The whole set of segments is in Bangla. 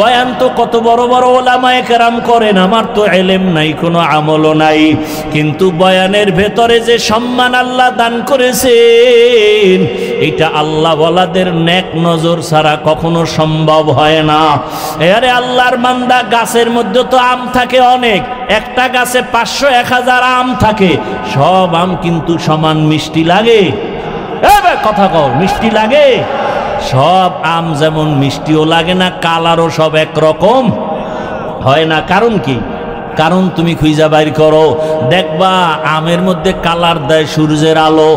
বয়ান তো কত বড় বড় ওলামায়ে কেরাম করেন, আমার তো ইলম নাই, কোনো আমলও নাই, কিন্তু বয়ানের ভেতরে যে সম্মান আল্লাহ দান করেছেন এটা আল্লাহ ওয়ালাদের নেক নজর ছাড়া কখনো সম্ভব হয় না। আরে আল্লাহর বান্দা, গাছের মধ্যে তো আম থাকে অনেক, একটা গাছে 500-1000 আম থাকে, সব আম কিন্তু সমান মিষ্টি লাগে? কথা কও, মিষ্টি লাগে? সব আম যেমন মিষ্টিও লাগে না, কালারও সব একরকম হয় না। কারণ কি? কারণ তুমি খুঁজা বাইর করো, দেখবা আমের মধ্যে কালার দেয় সূর্যের আলো,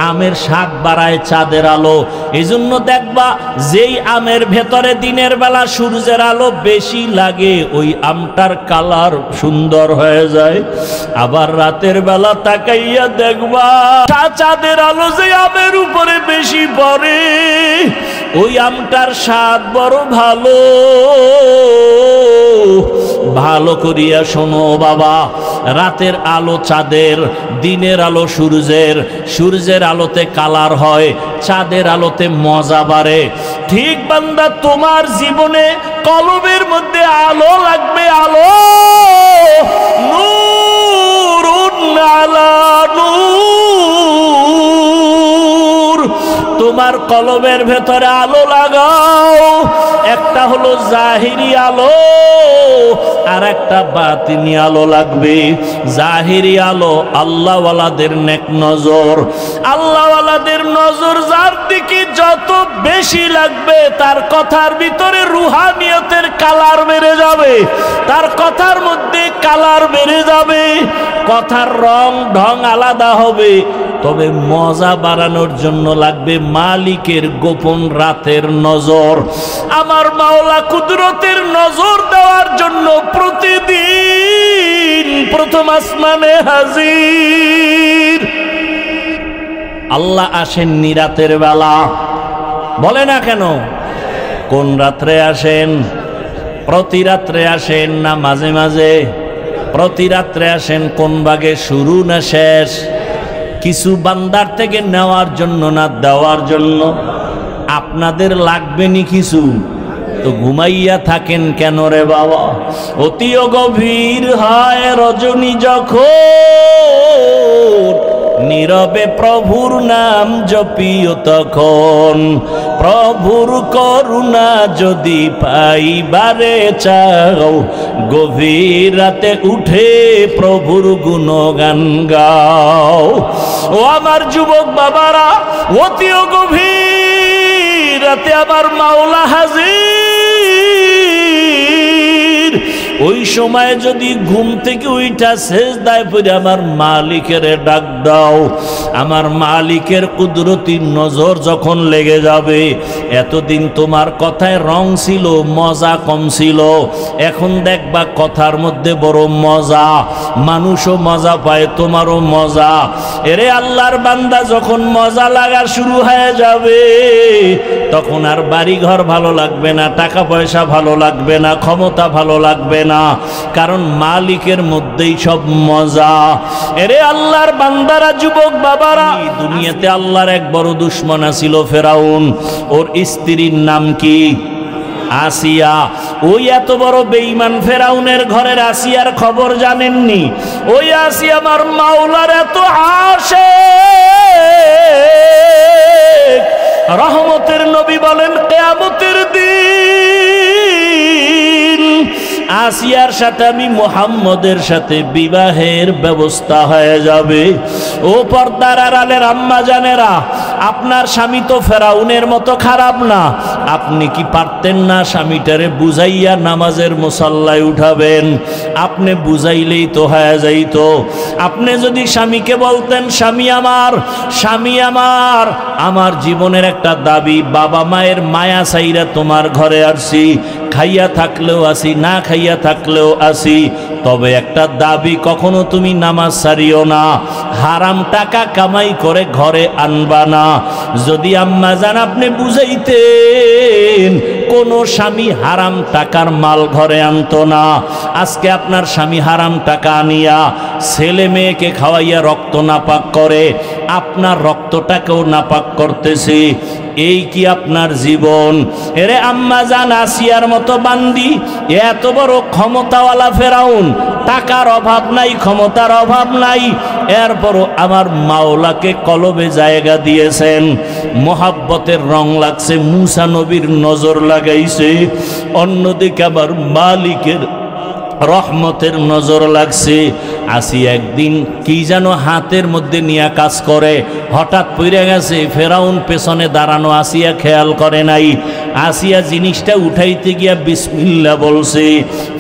আমের স্বাদ বাড়ায় চাঁদের আলো। এই জন্য দেখবা যেই আমের ভেতরে দিনের বেলা সূর্যের আলো বেশি লাগে ওই আমটার কালার সুন্দর হয়ে যায়। আবার রাতের বেলা তাকাইয়া দেখবা চাঁদের আলো যে আমের উপরে বেশি পড়ে ওই আমটার স্বাদ বড় ভালো। ভালো করিয়া শোনো বাবা, রাতের আলো চাঁদের, দিনের আলো সূর্যের, সূর্যের আলোতে কালার হয়, চাঁদের আলোতে মজা বাড়ে। ঠিক বান্দা, তোমার জীবনে কলবের মধ্যে আলো লাগবে, আলো, নূরুন আলা নূর। তোমার কলবের ভেতরে আলো লাগাও, একটা হলো জাহিরি আলো আর একটা বাতিনি আলো লাগবে। জাহিরি আলো আল্লাহওয়ালাদের নেক নজর, আল্লাহওয়ালাদের নজর যার দিকে যত বেশি লাগবে তার কথার ভিতরে রুহানিয়তের কালার বেড়ে যাবে, তার কথার মধ্যে কালার বেড়ে যাবে, কথার রং ঢং আলাদা হবে। তবে মজা বাড়ানোর জন্য লাগবে মালিকের গোপন রাতের নজর। আমার মাওলা কুদরতের নজর দেওয়ার জন্য প্রতিদিন প্রথম আসমানে হাজির। আল্লাহ আসেননি রাতের বেলা, বলে না কেন? কোন রাত্রে আসেন? প্রতি রাত্রে আসেন না মাঝে মাঝে? প্রতি রাত্রে আসেন। কোন ভাগে, শুরু না শেষ? কিছু বান্দার থেকে নেওয়ার জন্য না দেওয়ার জন্য? আপনাদের লাগবে নি কিছু, তো ঘুমাইয়া থাকেন কেন রে বাবা? অতিও গভীর হয় রজনী যখন, নীরবে প্রভুর নাম জপিও তখন। প্রভুর করুণা যদি পাইবারে চাও, গভীর রাতে উঠে প্রভুর গুণগান গাও। ও আমার যুবক বাবারা, অতিও গভীর রাতে আমার মাওলা হাজির। ওই সময় যদি ঘুম থেকে উইঠা সেজদায় পড়ে আমার মালিকের ডাক দাও, আমার মালিকের কুদরতি নজর যখন লেগে যাবে, এতদিন তোমার কথায় রং ছিল, মজা কম ছিল, এখন দেখবা কথার মধ্যে বড় মজা, মানুষও মজা পায়, তোমারও মজা। এরে আল্লাহর বান্দা, যখন মজা লাগা শুরু হয়ে যাবে তখন আর বাড়ি ঘর ভালো লাগবে না, টাকা পয়সা ভালো লাগবে না, ক্ষমতা ভালো লাগবে না, কারণ মালিকের মধ্যেই সব মজা। এরে আল্লাহর বান্দারা, যুবক বাবারা, দুনিয়াতে আল্লাহর এক বড় দুশমন ছিল ফেরাউন। ওর স্ত্রীর নাম কি? আসিয়া। ওই এত বড় বেঈমান ফেরাউনের ঘরের আসিয়ার খবর জানেননি? ওই আসিয়া আমার মাওলার এত আশিক, রহমতের নবী বলেন কিয়ামতের দিন আসিয়ার সাথে আমি মুহাম্মদের সাথে বিবাহের ব্যবস্থা হয়ে যাবে। ও পর্দার আড়ালের আম্মা জানেরা, আপনার স্বামী তো ফেরাউনের মতো খারাপ না। আপনি কি পারতেন না স্বামীটারে বুঝাইয়া নামাজের মুসাল্লায় উঠাবেন? আপনি বুঝাইলেই তো হয়ে যাইতো। আপনি যদি স্বামীকে বলতেন, স্বামী আমার, স্বামী আমার, আমার জীবনের একটা দাবি, বাবা মায়ের মায়া চাইরা তোমার ঘরে আসছি, খাইয়া থাকলেও আসি, না খাইয়া থাকলেও আসি, তবে একটা দাবি, কখনো তুমি নামাজ ছাড়িও না, হারাম টাকা কামাই করে ঘরে আনবা না। যদি আম্মা জান আপনি বুঝাইতেন, কোন স্বামী হারাম টাকার মাল ঘরে আনতো না। আজকে আপনার স্বামী হারাম টাকা আনিয়া ছেলে মেয়েকে খাওয়াইয়া রক্ত নাপাক করে, আপনার রক্তটাকেও নাপাক করতেছে। এই কি আপনার জীবন? এরে আম্মা জান আসিয়ার মতো বান্দি, এত বড় ক্ষমতাওয়ালা ফেরাউন, টাকার অভাব নাই, ক্ষমতার অভাব নাই, এরপরও আমার মাওলাকে কলবে জায়গা দিয়েছেন। মোহাব্বতের রং লাগছে, মুসা নবীর নজর লাগাইছে। অন্যদিকে আমার মালিকের রহমতের নজর লাগছে। আসি একদিন কি যেন হাতের মধ্যে নিয়ে কাজ করে, হঠাৎ পড়ে গেছে। ফেরাউন পেছনে দাঁড়ানো, আসিয়া খেয়াল করে নাই। আসিয়া জিনিসটা উঠাইতে গিয়া বিসমিল্লাহ বলছে।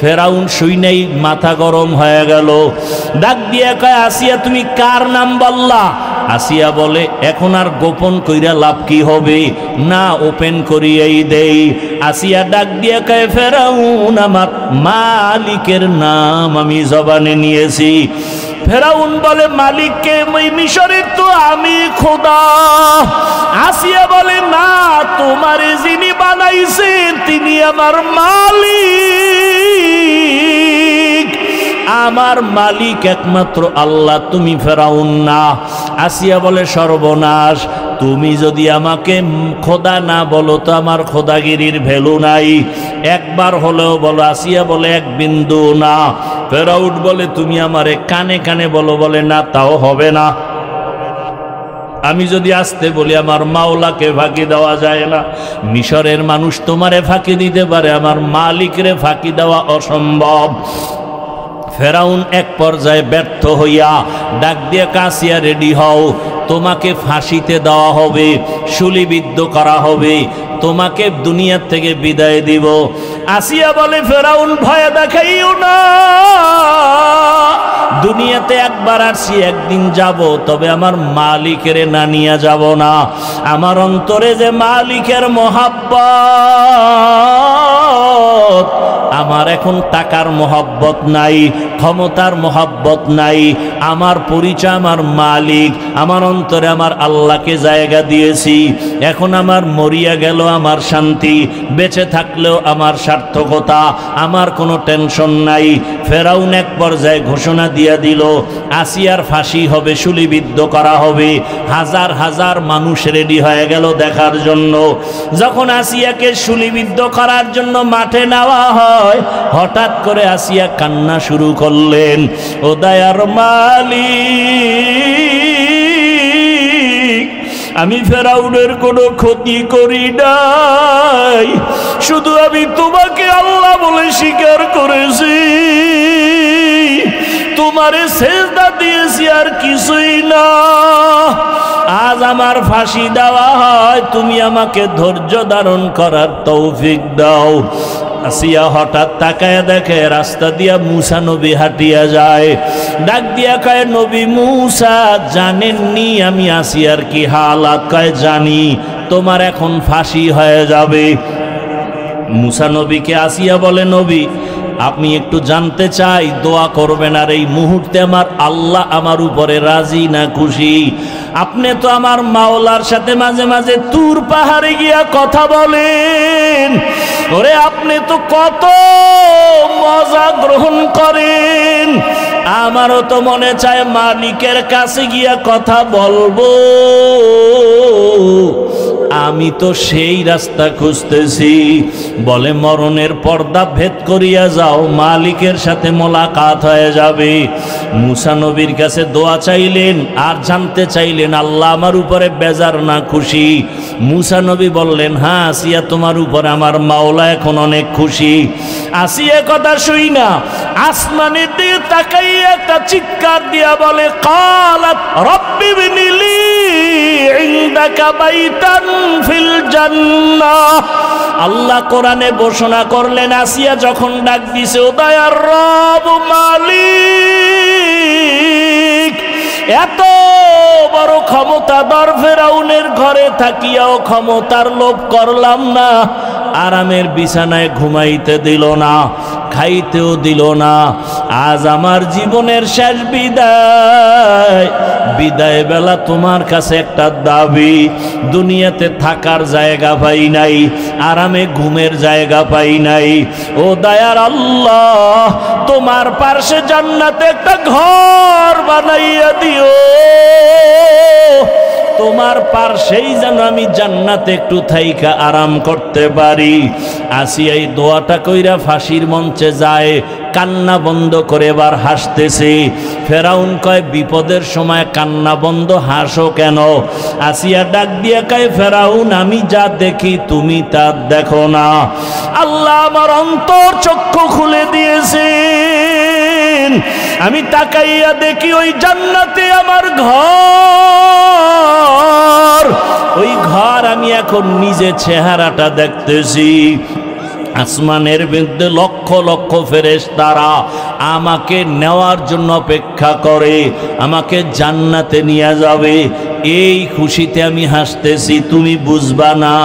ফেরাউন শুই নাই, মাথা গরম হয়ে গেল। ডাক দিয়া কয়, আসিয়া তুমি কার নাম বললা? আসিয়া বলে, এখন আর গোপন কইরা লাভ কি হবে, না ওপেন করিয়াই দেই। আসিয়া ডাক দিয়া কয়, ফেরাউন আমার মালিকের নাম আমি জবানে নিয়েছি। ফেরাউন বলে, মালিককে? মিশরের তো আমি খোদা। আসিয়া বলে, না, তোমার যিনি বানাইছেন তিনি আমার মালিক। আমার মালিক একমাত্র আল্লাহ, তুমি ফেরাউন না। আসিয়া বলে, সর্বনাশ, তুমি যদি আমাকে খোদা না বলো তো আমার খোদাগিরির ভ্যালু নাই। একবার হলেও বলো। আসিয়া বলে, এক বিন্দু না। ফেরাউন বলে, তুমি আমারে কানে কানে বলো। বলে, না, তাও হবে না। আমি যদি আসতে বলি আমার মাওলাকে ফাঁকি দেওয়া যায় না। মিশরের মানুষ তোমারে ফাঁকি দিতে পারে, আমার মালিকরে ফাঁকি দেওয়া অসম্ভব। ফেরাউন এক পর্যায়ে ব্যর্থ হইয়া ডাক দিয়ে, আসিয়া রেডি হও, তোমাকে ফাঁসিতে দেওয়া হবে, শুলিবিদ্ধ করা হবে, তোমাকে দুনিয়ার থেকে বিদায় দিব। আসিয়া বলে, ফেরাউন ভয় দেখাইও না, দুনিয়াতে একবার আসছি, একদিন যাব, তবে আমার মালিকের না নিয়ে যাব না। আমার অন্তরে যে মালিকের মহাব্বত, আমার এখন টাকার মহাব্বত নাই, ক্ষমতার মহাব্বত নাই। আমার পরিচয় আমার মালিক, আমার অন্তরে আমার আল্লাহকে জায়গা দিয়েছি। এখন আমার মরিয়া গেল আমার শান্তি, বেঁচে থাকলেও আমার সার্থকতা, আমার কোনো টেনশন নাই। ফেরাউন এক পর্যায়ে ঘোষণা দিয়া দিল, আসিয়ার ফাঁসি হবে, শুলিবিদ্ধ করা হবে। হাজার হাজার মানুষ রেডি হয়ে গেল দেখার জন্য। যখন আসিয়াকে শুলিবিদ্ধ করার জন্য মাঠে নেওয়া হয়, হঠাৎ করে আসিয়া কান্না শুরু করলেন। ও দয়ার মালিক, আমি ফেরাউনের কোনো ক্ষতি করি নাই, শুধু আমি তোমাকে আল্লাহ বলে স্বীকার করেছি, তোমারে সেজদা দিয়েছি, আর কিছুই না। আজ আমার ফাঁসি দেওয়া হয়, তুমি আমাকে ধৈর্য ধারণ করার তৌফিক দাও। আসিয়া হঠাৎ তাকায় দেখে রাস্তা দিয়া মুসা নবী হাঁটিয়া যায়। ডাক দিয়া কয়, নবী মুসা, জানেননি আমি আসিয়ার কি হালাত? কয়, জানি, তোমার এখন ফাঁসি হয়ে যাবে। মুসা নবীকে আসিয়া বলে, নবী, আপনি একটু জানতে চাই, দোয়া করবেন, আর এই মুহূর্তে আমার আল্লাহ আমার উপরে রাজি না খুশি? আপনি তো আমার মাওলার সাথে মাঝে মাঝে তুর পাহাড়ে গিয়া কথা বলেন, ওরে আপনি তো কত মজা গ্রহণ করেন। আমারও তো মনে চায় মালিকের কাছে গিয়া কথা বলবো। আমি তো সেই রাস্তা খুঁজতেছি। বলে, মরণের পর্দা ভেদ করিয়া যাও, মালিকের সাথে মোলাকাত হয়ে যাবে। মুসা নবীর কাছে দোয়া চাইলেন আর জানতে চাইলেন, আল্লাহ আমার উপরে বেজার না খুশি? মুসা নবী বললেন, হ্যাঁ আসিয়া, তোমার উপরে আমার মাওলা এখন অনেক খুশি। আসিয়া কথা শুই না আসমানের দিকে তাকাইয়া একটা চিৎকার দিয়া বলে, কালাত রব্বি বিনিলি ইনদাকা বাইতান ফিল জান্নাহ। আল্লাহ কোরআনে ঘোষণা করলেন, আসিয়া যখন ডাক দিছে, ও দয়ার রব মালিক, এত বড় ক্ষমতাধর ফেরাউনের ঘরে থাকিয়াও ক্ষমতার লোভ করলাম না, আরামের বিছানায় ঘুমাইতে দিল না, খাইতেও দিল না। আজ আমার জীবনের শেষ বিদায়, বিদায় বেলা তোমার কাছে একটা দাবি, দুনিয়াতে থাকার জায়গা পাই নাই, আরামে ঘুমের জায়গা পাই নাই। ও দয়ার আল্লাহ, তোমার পার্শ্বে জান্নাতে একটা ঘর বানাইয়া দিও। তোমার পার্শ্বেই যেন আমি জান্নাতে একটু থাইকা আরাম করতে পারি। আসিয়া এই দোয়াটা কইরা ফাঁসির মঞ্চে যায়, কান্না বন্ধ করে এবার হাসতেছে। ফেরাউন কয়, বিপদের সময় কান্না বন্ধ, হাসো কেন? আসিয়া ডাক দিয়ে কয়, ফেরাউন আমি যা দেখি তুমি তা দেখো না। আল্লাহ আমার অন্তর চক্ষু খুলে দিয়েছেন, আমি তাকাইয়া দেখি ওই জান্নাতে আমার ঘর, ওই ঘর আমি এখন নিজে চেহারাটা দেখতেছি। আসমানের বিরুদ্ধে লক্ষ লক্ষ ফেরেশতারা আমাকে নেওয়ার জন্য অপেক্ষা করে, আমাকে জান্নাতে নিয়ে যাবে। এই খুশিতে আমি হাসতেছি, তুমি বুঝবা না।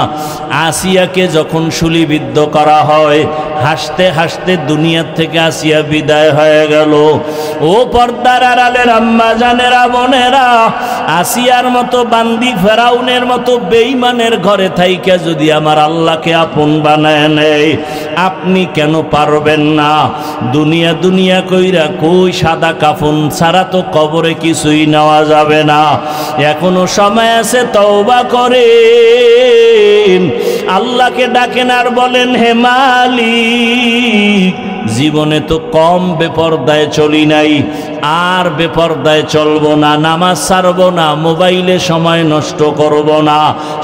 আসিয়াকে যখন শুলিবিদ্ধ করা হয়, হাসতে হাসতে দুনিয়ার থেকে আসিয়া বিদায় হয়ে গেল। ও পর্দার আড়ালের আম্মা জানেরা, বোনেরা, আসিয়ার মতো বান্দি, ফেরাউনের মতো বেঈমানের ঘরে থাইকা যদি আমার আল্লাহকে আপন বানায় নেয়, আপনি কেন পারবেন না? দুনিয়া দুনিয়া কইরা কই সাদা কাফন ছাড়া তো কবরে কিছুই নেওয়া যাবে না। এখনো সময় আছে, তওবা করেন, আল্লাহকে ডাকেন আর বলেন, হে মালিক, জীবনে তো কম বেপরদায় চলি নাই, আর বেপরদায় চলবো না, নামাজ ছাড়বো না, মোবাইলে সময় নষ্ট করব না,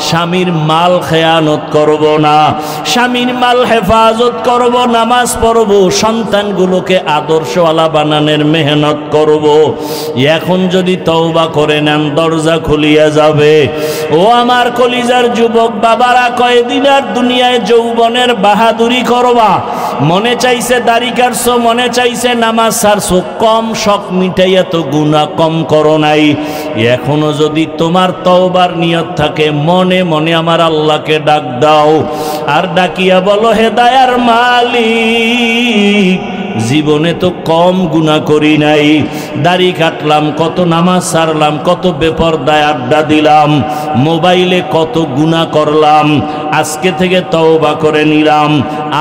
স্বামীর মাল খেয়ানত করব না, স্বামীর মাল হেফাজত করব, নামাজ পড়ব, সন্তানগুলোকে আদর্শওয়ালা বানানোর মেহনত করব। এখন যদি তওবা করে নেন, দরজা খুলিয়া যাবে। ও আমার কলিজার যুবক বাবারা, কয়েকদিন আর দুনিয়ায় যৌবনের বাহাদুরি করবা, মনে চাইছে দাড়ি কাটছো, মনে চাইছে নামাজ ছাড়ছো, কম শখ মিটাইয়া তো গুনাহ কম করো নাই। এখনো যদি তোমার তওবার নিয়ত থাকে, মনে মনে আমার আল্লাহকে ডাক দাও, আর ডাকিয়া বলো, হে দয়ার মালিক, জীবনে তো কম গুনাহ করি নাই, দাড়ি কাটলাম, কত নামাজ ছাড়লাম, কত বেপরদায় আড্ডা দিলাম, মোবাইলে কত গুনাহ করলাম, আজকে থেকে তওবা করে নিলাম,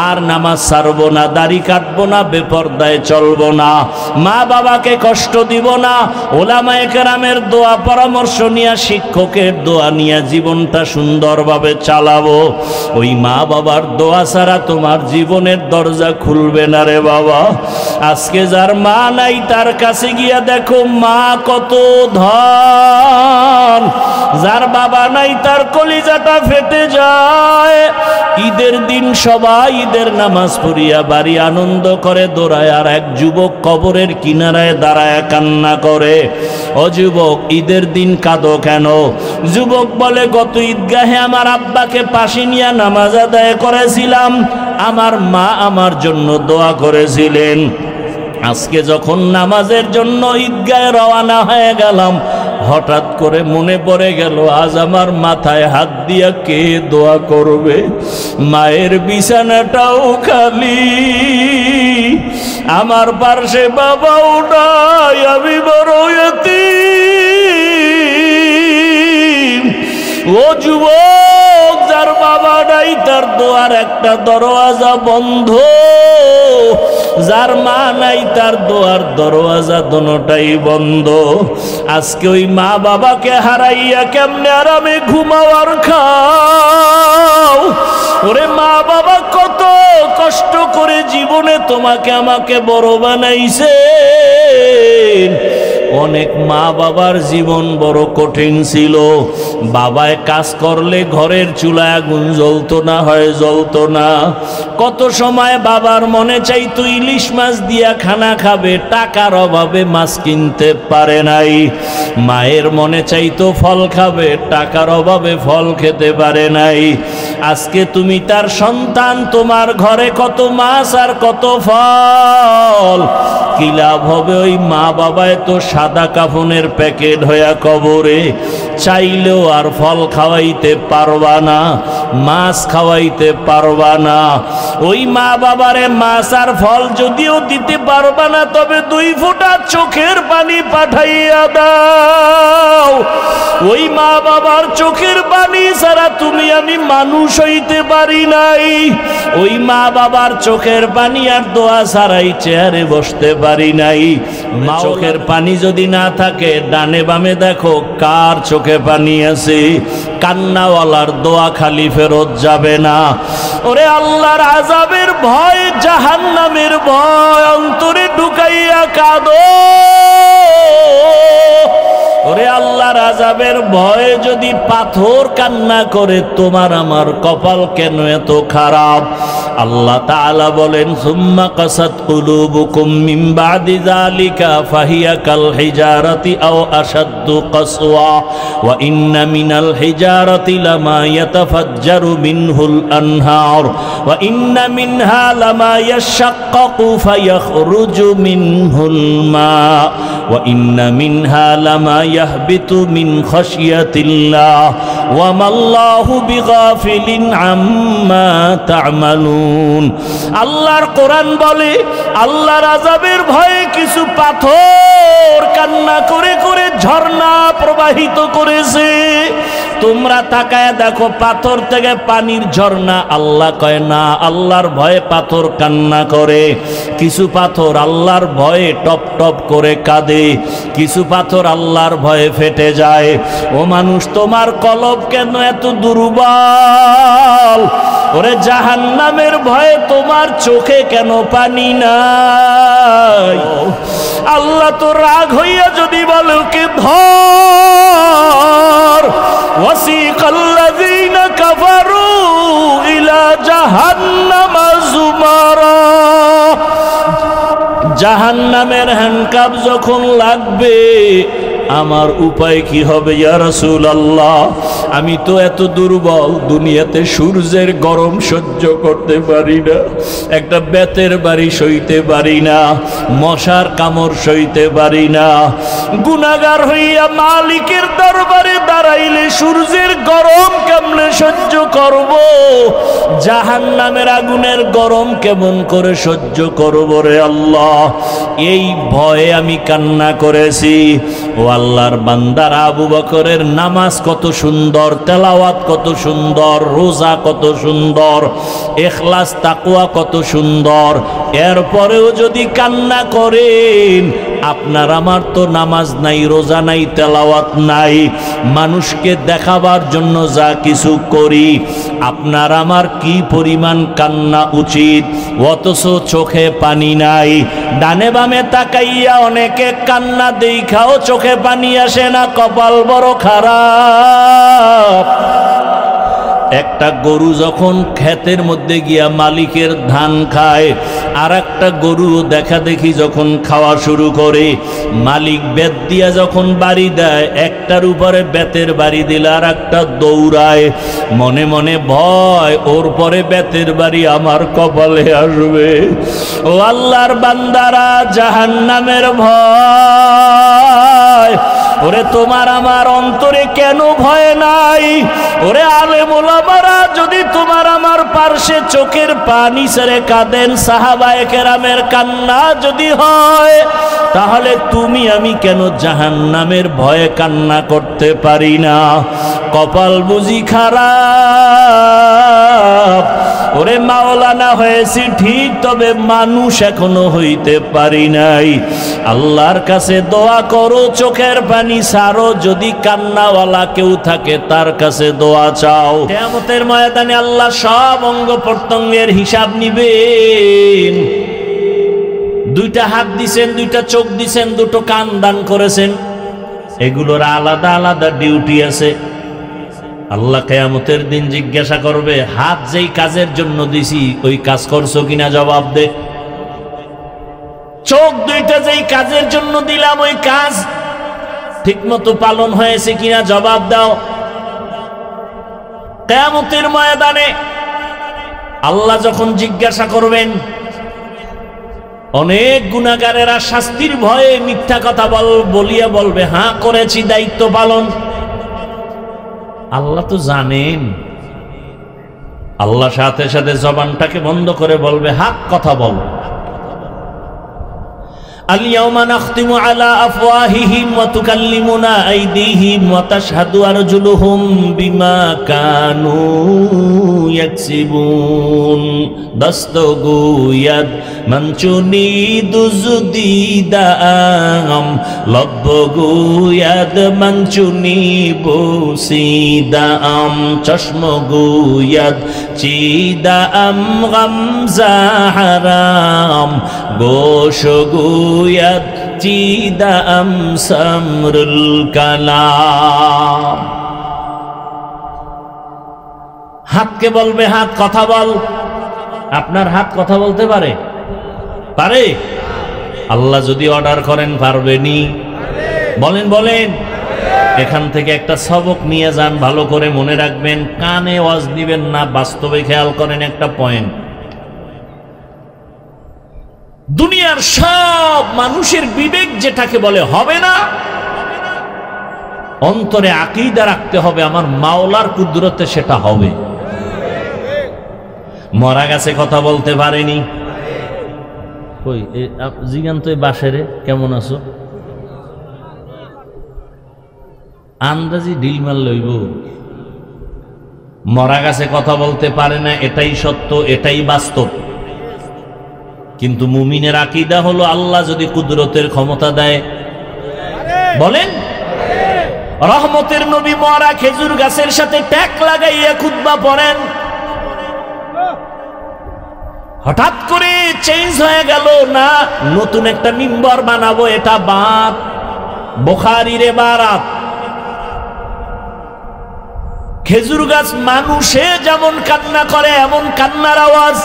আর নামাজ ছাড়বো না, দাড়ি কাটবো না, বেপরদায় চলবো না, মা বাবাকে কষ্ট দিব না, ওলামায়ে কেরামের দোয়া পরামর্শ নিয়ে, শিক্ষকের দোয়া নিয়ে জীবনটা সুন্দরভাবে চালাবো। ওই মা বাবার দোয়া ছাড়া তোমার জীবনের দরজা খুলবে না রে বাবা। আজকে যার মা নাই, তার কাছে গিয়া দেখো মা কত ধন, যার বাবা নাই তার কলিজাটা ফেটে যায়। ঈদের দিন সবাই ঈদের নামাজ পড়িয়া বাড়ি আনন্দ করে দৌড়ায়, আর এক যুবক কবরের কিনারায় দাঁড়ায় কান্না করে। ও যুবক, ঈদের দিন কাঁদো কেন? যুবক বলে, গত ঈদগাহে আমার আব্বাকে পাশে নিয়ে নামাজ আদায় করেছিলাম, আমার মা আমার জন্য দোয়া করেছিলেন। আজকে যখন নামাজের জন্য ঈদগাহে রওনা হয়ে গেলাম, হঠাৎ করে মনে পড়ে গেল, আজ আমার মাথায় হাত দিয়া কে দোয়া করবে? মায়ের বিছানাটাও খালি, আমার পার্শ্বে বাবাও নাই, আমি বড় এতিম। ও যুবক, যার বাবা নাই তার দোয়ার একটা দরওয়াজা বন্ধ, যার মা নাই তার দোয়ার দরওয়াজা দোনোটাই বন্ধ। আজকে ওই মা বাবাকে হারাইয়া কেমনে আরামে ঘুমাও আর খাও? ওরে মা বাবা কত কষ্ট করে জীবনে তোমাকে আমাকে বড় বানাইছেন। অনেক মা বাবার জীবন বড় কঠিন ছিল। বাবায় কাজ করলে ঘরের চুলায় আগুন জ্বলতো না, হয় জ্বলতো না। কত সময় বাবার মনে চাইতো ইলিশ মাছ দিয়া খানা খাবে, টাকার অভাবে মাছ কিনতে পারে নাই। মায়ের মনে চাইতো ফল খাবে, টাকার অভাবে ফল খেতে পারে নাই। আজকে তুমি তার সন্তান, তোমার ঘরে কত মাছ আর কত ফল, কি লাভ হবে? ওই মা বাবায় তো সাদা কাফনের প্যাকেট হইয়া কবরে, চাইলেও আর ফল খাওয়াইতে পারবা না, মাছ খাওয়াইতে পারবা না। ওই মা বাবারে মাছ আর ফল যদিও দিতে পারবা না, তবে 2 ফোঁটা চোখের পানি পাঠাইয়া দাও। ওই মা বাবার চোখের পানি ছাড়া তুমি আমি মানুষ হইতে পারি নাই। ওই মা বাবার চোখের পানি আর দোয়া ছাড়াই চেয়ারে বসতে পারি নাই। চোখের পানি যদি না থাকে, ডানে বামে দেখো কার চোখে পানি আছে। কান্নাওয়ালার দোয়া খালি ফেরত যাবে না। ওরে আল্লাহর আযাবের ভয়, জাহান্নামের ভয় অন্তরে ঢুকাইয়া কাঁদো। ওরে আল্লাহর আযাবের ভয়ে যদি পাথর কান্না করে, তোমার আমার কপাল কেন এত খারাপ? আল্লাহ তাআলা বলেন, সুম্মা কাসাত কুলুবুকুম মিন বাদি যালিকা ফাহিয়া কাল হিজারাতি আও আশাদ্দু কাসওয়া ওয়া ইন্না মিনাল হিজারাতি লামা ইয়াতাফাজ্জারু মিনহুল আনহার ওয়া ইন্না মিনহা লামা ইয়াশাক্কাকু ফায়াখরুজু মিনহুল মা ওয়া ইন্না মিনহা লামা ইয়াহবিতু মিন খাশিয়াতিল্লাহ ওয়া মাল্লাহু বিগাফিলিন আম্মা তা'মালুন। আল্লাহর কোরআন বলে, আল্লাহর আযাবের ভয়ে কিছু পাথর কান্না করে করে ঝর্ণা প্রবাহিত করেছে। তোমরা তাকায় দেখো, পাথর থেকে পানির ঝর্ণা। আল্লাহ কয় না, আল্লাহর ভয়ে পাথর কান্না করে। কিছু পাথর আল্লাহর ভয়ে টপ টপ করে কাঁদে, কিছু পাথর আল্লাহর ভয়ে ফেটে যায়। ও মানুষ, তোমার কলব কেন এত দুর্বল? ওরে জাহান্নামের ভয়ে তোমার চোখে কেন পানি নাই? আল্লাহ তো রাগ হইয়া যদি বলো কে ধর, ওয়াসিকাল্লাযীনা কাফারু ইলা জাহান্নামা যুমারা। জাহান্নামের হ্যান্ডকাপ যখন লাগবে, আমার উপায় কি হবে ইয়া রাসূলুল্লাহ? আমি তো এত দুর্বল, দুনিয়াতে সূর্যের গরম সহ্য করতে পারি না, একটা বেতের বাড়ি সইতে পারি না, মশার কামড় সইতে পারি না। গুনাহগার হইয়া মালিকের দরবারে দাঁড়াইলে সূর্যের গরম কেমনে সহ্য করব? জাহান্নামের আগুনের গরম কেমন করে সহ্য করব রে আল্লাহ? এই ভয়ে আমি কান্না করেছি। ও আল্লাহর বান্দারা, আবু বকরের নামাজ কত সুন্দর, তেলাওয়াত কত সুন্দর, রোজা কত সুন্দর, ইখলাস তাকওয়া কত সুন্দর। এরপরেও যদি কান্না করেন, আপনার আমার তো নামাজ নাই, রোজা নাই, তেলাওয়াত নাই, মানুষকে দেখাবার জন্য যা কিছু করি, আপনার আমার কি পরিমাণ কান্না উচিত, অথচ চোখে পানি নাই। ডানে বামে তাকাইয়া অনেকে কান্না দেখাও চোখে পানি আসে না, কপাল বড় খারাপ। একটা গরু যখন ক্ষেতের মধ্যে গিয়া মালিকের ধান খায়, আর একটা গরু দেখা দেখি যখন খাওয়া শুরু করে, মালিক বেত দিয়া যখন বাড়ি দেয়, একটার উপরে বেতের বাড়ি দিলে আর একটা দৌড়ায়, মনে মনে ভয়, ওর পরে বেতের বাড়ি আমার কপালে আসবে। ও আল্লাহর বান্দারা, জাহান্নামের ভয়, ওরে তোমার আমার অন্তরে কেন ভয় নাই? ওরে আলেম ওলামারা যদি তোমার আমার পার্শ্বে চোখের পানি ছেড়ে কাঁদেন, সাহাবায়ে কেরামের কান্না যদি হয়, তাহলে তুমি আমি কেন জাহান্নামের ভয়ে কান্না করতে পারি না? কপাল বুঝি খারাপ। ওরে মাওলানা হয়েছি ঠিক, তবে মানুষ এখনো হইতে পারি নাই। আল্লাহর কাছে দোয়া করো, চোখের পানি ছাড়ো, যদি কান্নাওয়ালা কেউ থাকে তার কাছে দোয়া চাও। কিয়ামতের ময়দানে আল্লাহ সব অঙ্গ প্রত্যঙ্গের হিসাব নিবেন। দুইটা হাত দিছেন, দুইটা চোখ দিছেন, দুটো কান দান করেছেন, এগুলোর আলাদা আলাদা ডিউটি আছে। আল্লাহ কিয়ামতের দিন জিজ্ঞাসা করবে, হাত যেই কাজের জন্য দিছি ওই কাজ করছো কিনা জবাব দে। চোখ দুইটা যেই কাজের জন্য দিলাম ওই কাজ ঠিকমতো পালন হয়েছে কিনা জবাব দাও। কিয়ামতের ময়দানে আল্লাহ যখন জিজ্ঞাসা করবেন, অনেক গুনাহগারেরা শাস্তির ভয়ে মিথ্যা কথা বলিয়া বলবে, হ্যাঁ করেছি, দায়িত্ব পালন। আল্লাহ তো জানেন। আল্লাহ সাথে সাথে জবানটাকে বন্ধ করে বলবে, হক কথা বল। اليوم نختم على أفواههم وتكلمنا أيديهم وتشهد أرجلهم بما كانوا يكسبون دستگوید منچونی دزدیدم لبگوید منچونی بوسیدم چشمگوید چیدم غمزه حرام گوشگوید چیدم سمر الکلام হাতকে বলবে হাত কথা বল। আপনার হাত কথা বলতে পারে? পারে? আল্লাহ যদি অর্ডার করেন পারবেনি? বলেন বলেন। এখান থেকে একটা সবক নিয়ে যান, ভালো করে মনে রাখবেন, কানে ওয়াজ দিবেন না, বাস্তবে খেয়াল করেন একটা পয়েন্ট। দুনিয়ার সব মানুষের বিবেক যেটাকে বলে হবে না, অন্তরে আকীদা রাখতে হবে আমার মাওলার কুদরতে সেটা হবে। মরা গাছে কথা বলতে পারেনি? কই জিগান তো বাসেরে কেমন আছো, আন্দাজি ঢিল মার লইব। মরা গাছে কথা বলতে পারে না, এটাই সত্য, এটাই বাস্তব। কিন্তু মুমিনের আকীদা হলো আল্লাহ যদি কুদরতের ক্ষমতা দেয়, বলেন রহমতের নবী মরা খেজুর গাছের সাথে ট্যাক লাগাইয়া খুতবা পড়েন, হঠাৎ করে চেঞ্জ হয়ে গেল না নতুন একটা মিম্বর বানাবো, এটা বাত বুখারীর ইবারত। খেজুর গাছ মানুষে যেমন কান্না করে এমন কান্নার আওয়াজ।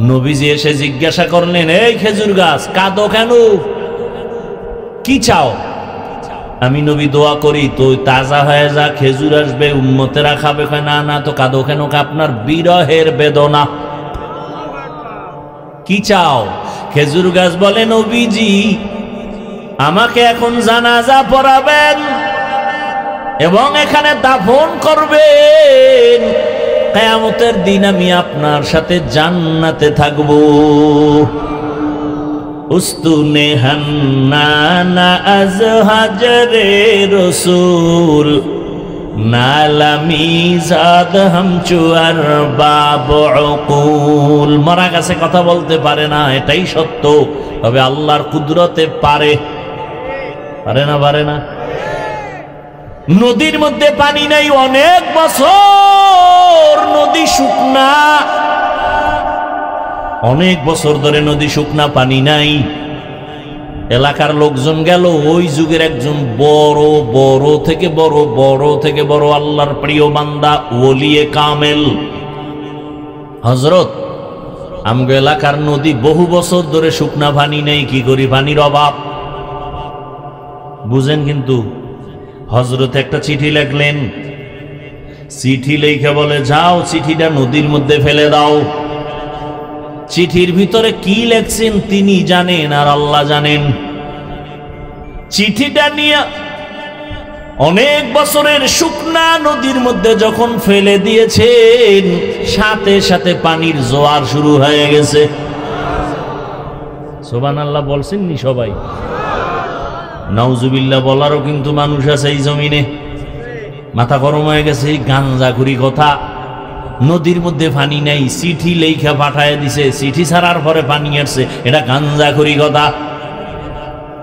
নবীজি এসে জিজ্ঞাসা করলেন, এই খেজুর গাছ কাঁদো কেন, কি চাও? আমি নবী দোয়া করি তো তাজা হয়ে যা, খেজুর আসবে, উম্মতেরা খাবে। না না, তো কাঁদো কেন? আপনার বিরহের বেদনা। কি চাও? খেজুর গাছ বলে, নবীজি আমাকে এখন জানাজা পড়াবেন এবং এখানে দাফন করবেন, কিয়ামতের দিন আমি আপনার সাথে জান্নাতে থাকব। উস্তুনে হান্নানা আজ হাজরে রসুল নালামি জাদ হামচুয়ার বাব উকুল। মরা গাছে কথা বলতে পারে না, এটাই সত্য, তবে আল্লাহর কুদরতে পারে। পারে না? পারে না? নদীর মধ্যে পানি নাই অনেক বছর, নদী শুকনা, অনেক বছর ধরে নদী শুকনা, পানি নাই। এলাকার লোকজন গেল, ওই যুগের একজন বড় থেকে বড় আল্লাহর প্রিয় বান্দা ওলিয়ে কামেল হযরত, আমগো এলাকার নদী বহু বছর ধরে শুকনা, পানি নেই, কি করি, পানির অভাব। বুঝেন? কিন্তু হযরত একটা চিঠি লিখলেন, চিঠি লেখা বলে, যাও চিঠিটা নদীর মধ্যে ফেলে দাও। চিঠির ভিতরে কি লেখছেন তিনি জানেন আর আল্লাহ জানেন। চিঠিটা নিয়ে অনেক বছরের শুকনা নদীর মধ্যে যখন ফেলে দিয়েছেন, সাথে সাথে পানির জোয়ার শুরু হয়ে গেছে। সুবহানাল্লাহ বলছেন নি সবাই? নাউজুবিল্লাহ বলারও কিন্তু মানুষ আছে এই জমিনে। মাথা গরম হয়ে গেছে এই গাঞ্জাখুরি কথা। নদীর মধ্যে পানি নাই, চিঠি লেখা পাঠায় দিছে, চিঠি ছাড়ার পরে পানি আসছে, এটা গাঞ্জাখুরি কথা।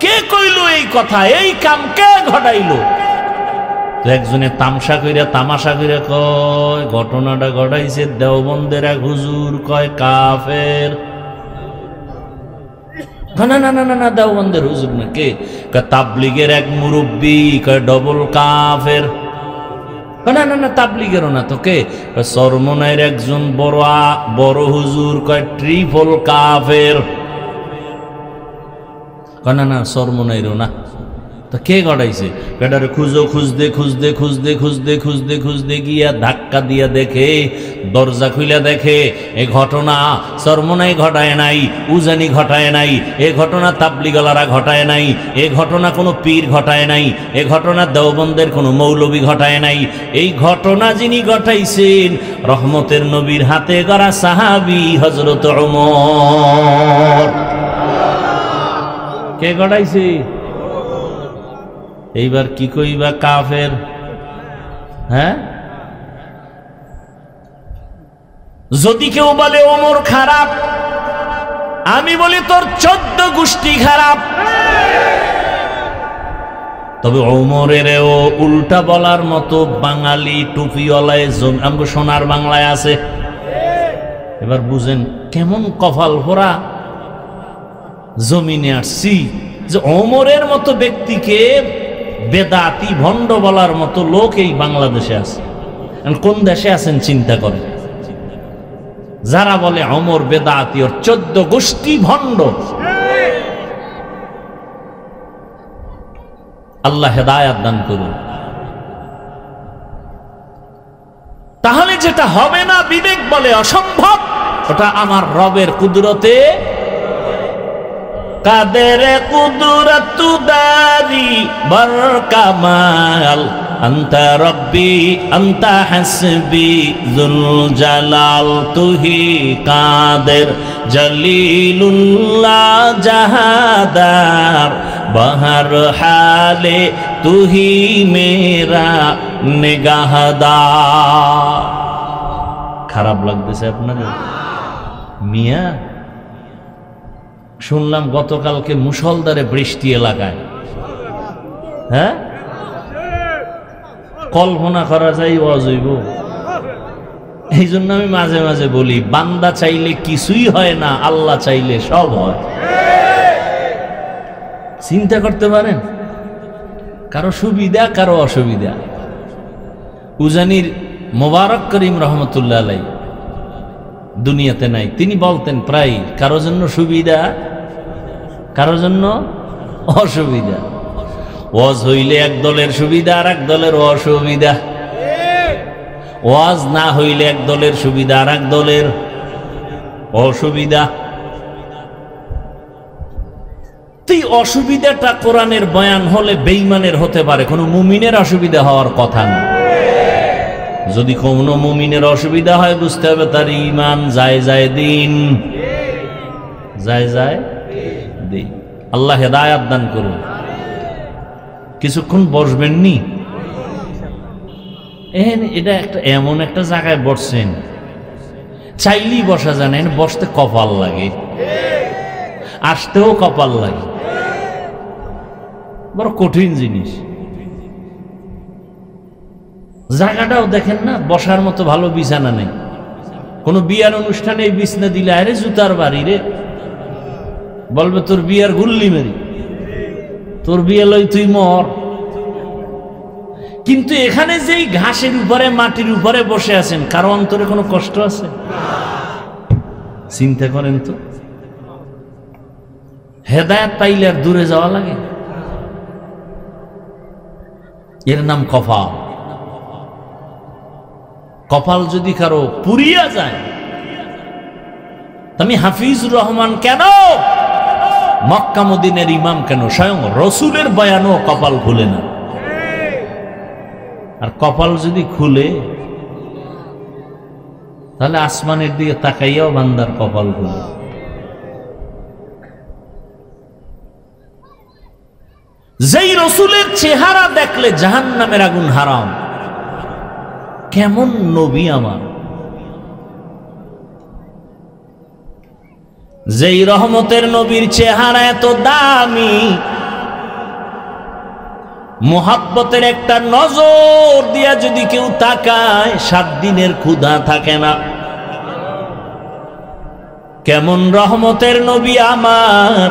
কে কইল এই কথা? এই কাম কে ঘটাইলো? তো একজনে তামাশা কইরা কয়, ঘটনাটা ঘটাইছে দেওবন্দের এক হুজুর, কয় কাফের। না না না না না, দেওবন্দের হুজুর না, কে? তাবলিগের এক মুরব্বী, কয় ডবল কাফের। না না না, তাবলিগেরও না তো, কে? চরমনাইয়ের একজন বড় হুজুর, কয় ট্রিপল কাফের। না না, চরমনাইয়েরও না। তো কে গড়াইছে? বেটারে খুঁজো, খুঁজতে খুঁজতে খুঁজতে খুঁজতে খুঁজতে খুঁজতে গিয়া ধাক্কা দিয়া দেখে, দরজা খুইলা দেখে এ ঘটনা চরমনাই ঘটায় নাই, উজানি ঘটায় নাই, এ ঘটনা তাবলিগলারা ঘটায় নাই, এ ঘটনা কোনো পীর ঘটায় নাই, এ ঘটনা দেওবন্দের কোনো মৌলবী ঘটায় নাই। এই ঘটনা যিনি ঘটাইছেন রহমতের নবীর হাতে গড়া সাহাবী হযরত ওমর। কে ঘটাইছে? এইবার কি কইবা কাফের? হ্যাঁ, যদি কেউ বলে ওমর খারাপ, আমি বলি তোর 14 গোষ্ঠী খারাপ। তবে ওমরেরও উল্টা বলার মতো বাঙালি টুপিওয়ালায় আমগো সোনার বাংলায় আছে। এবার বুঝেন কেমন কপাল ভরা জমিনে আসছি যে ওমরের মতো ব্যক্তিকে বেদাতি ভণ্ড বলার মতো লোক এই বাংলাদেশে আছে। কোন দেশে আছেন চিন্তা করেন। যারা বলে ওমর বেদাতি, ওর 14 গোষ্ঠী ভণ্ড। আল্লাহ হেদায়াত দান করুন। তাহলে যেটা হবে না বিবেক বলে অসম্ভব, ওটা আমার রবের কুদরতে। কাদের কুদরত দারি বর কামাল, আন্তা রব্বি আন্তা হাসবি যুল জালাল, তুহি কাদের জলিলুল্লাহ জাহাদার, বহর হালে তুহি মেরা নিগাহদার। খারাপ লাগতেছে আপনাদের? মিয়া শুনলাম গতকালকে মুষলধারে বৃষ্টি এলাকায়। হ্যাঁ, কল্পনা করা যায় অজৈব। এই জন্য আমি মাঝে মাঝে বলি, বান্দা চাইলে কিছুই হয় না, আল্লাহ চাইলে সব হয়। চিন্তা করতে পারেন, কারো সুবিধা কারো অসুবিধা। উজানির মোবারক করিম রহমতুল্লাহ আলাইহি দুনিয়াতে নাই, তিনি বলতেন প্রায় কারো জন্য সুবিধা কারো জন্য অসুবিধা। ওয়াজ হইলে এক দলের সুবিধা আর এক দলের অসুবিধা, ওয়াজ না হইলে এক দলের সুবিধা আর এক দলের অসুবিধা। এই অসুবিধাটা কোরআনের বয়ান হলে বেঈমানের হতে পারে, কোনো মুমিনের অসুবিধা হওয়ার কথা না। যদি কোনো মুমিনের অসুবিধা হয় বুঝতে হবে তার ঈমান যায় যায় দিন, যায় যায় দিন। আল্লাহ হেদায়াত দান করুন। কিছুক্ষণ বসবেন নি? এটা একটা এমন একটা জায়গায় বসছেন, চাইলেই বসা জানেন, বসতে কপাল লাগে, আসতেও কপাল লাগে, বড় কঠিন জিনিস। জায়গাটাও দেখেন না, বসার মতো ভালো বিছানা নেই। কোন বিয়ার অনুষ্ঠানে এই বিছনা দিলে আরে জুতার বাড়ি রে, বলবে তোর বিয়ার গুল্লি মেরি, তোর বিয়ে লই তুই মর। কিন্তু এখানে যেই ঘাসের উপরে মাটির উপরে বসে আছেন, কারো অন্তরে কোনো কষ্ট আছে? চিন্তা করেন তো, হেদায়েত পাইলে আর দূরে যাওয়া লাগে? এর নাম কপাল। কপাল যদি কারো পুরিয়া যায়, তুমি হাফিজুর রহমান কেন, মক্কা মদিনার ইমাম কেন, স্বয়ং রসুলের বয়ানও কপাল খুলে না। আর কপাল যদি খুলে তাহলে আসমানের দিকে তাকাইয়াও বান্দার কপাল খুলে। যেই রসুলের চেহারা দেখলে জাহান্নামের আগুন হারাম, কেমন নবী আমার! যেই রহমতের নবীর চেহারা এত দামি, মোহাব্বতের একটা নজর দিয়া যদি কেউ তাকায় 7 দিনের ক্ষুধা থাকে না। কেমন রহমতের নবী আমার!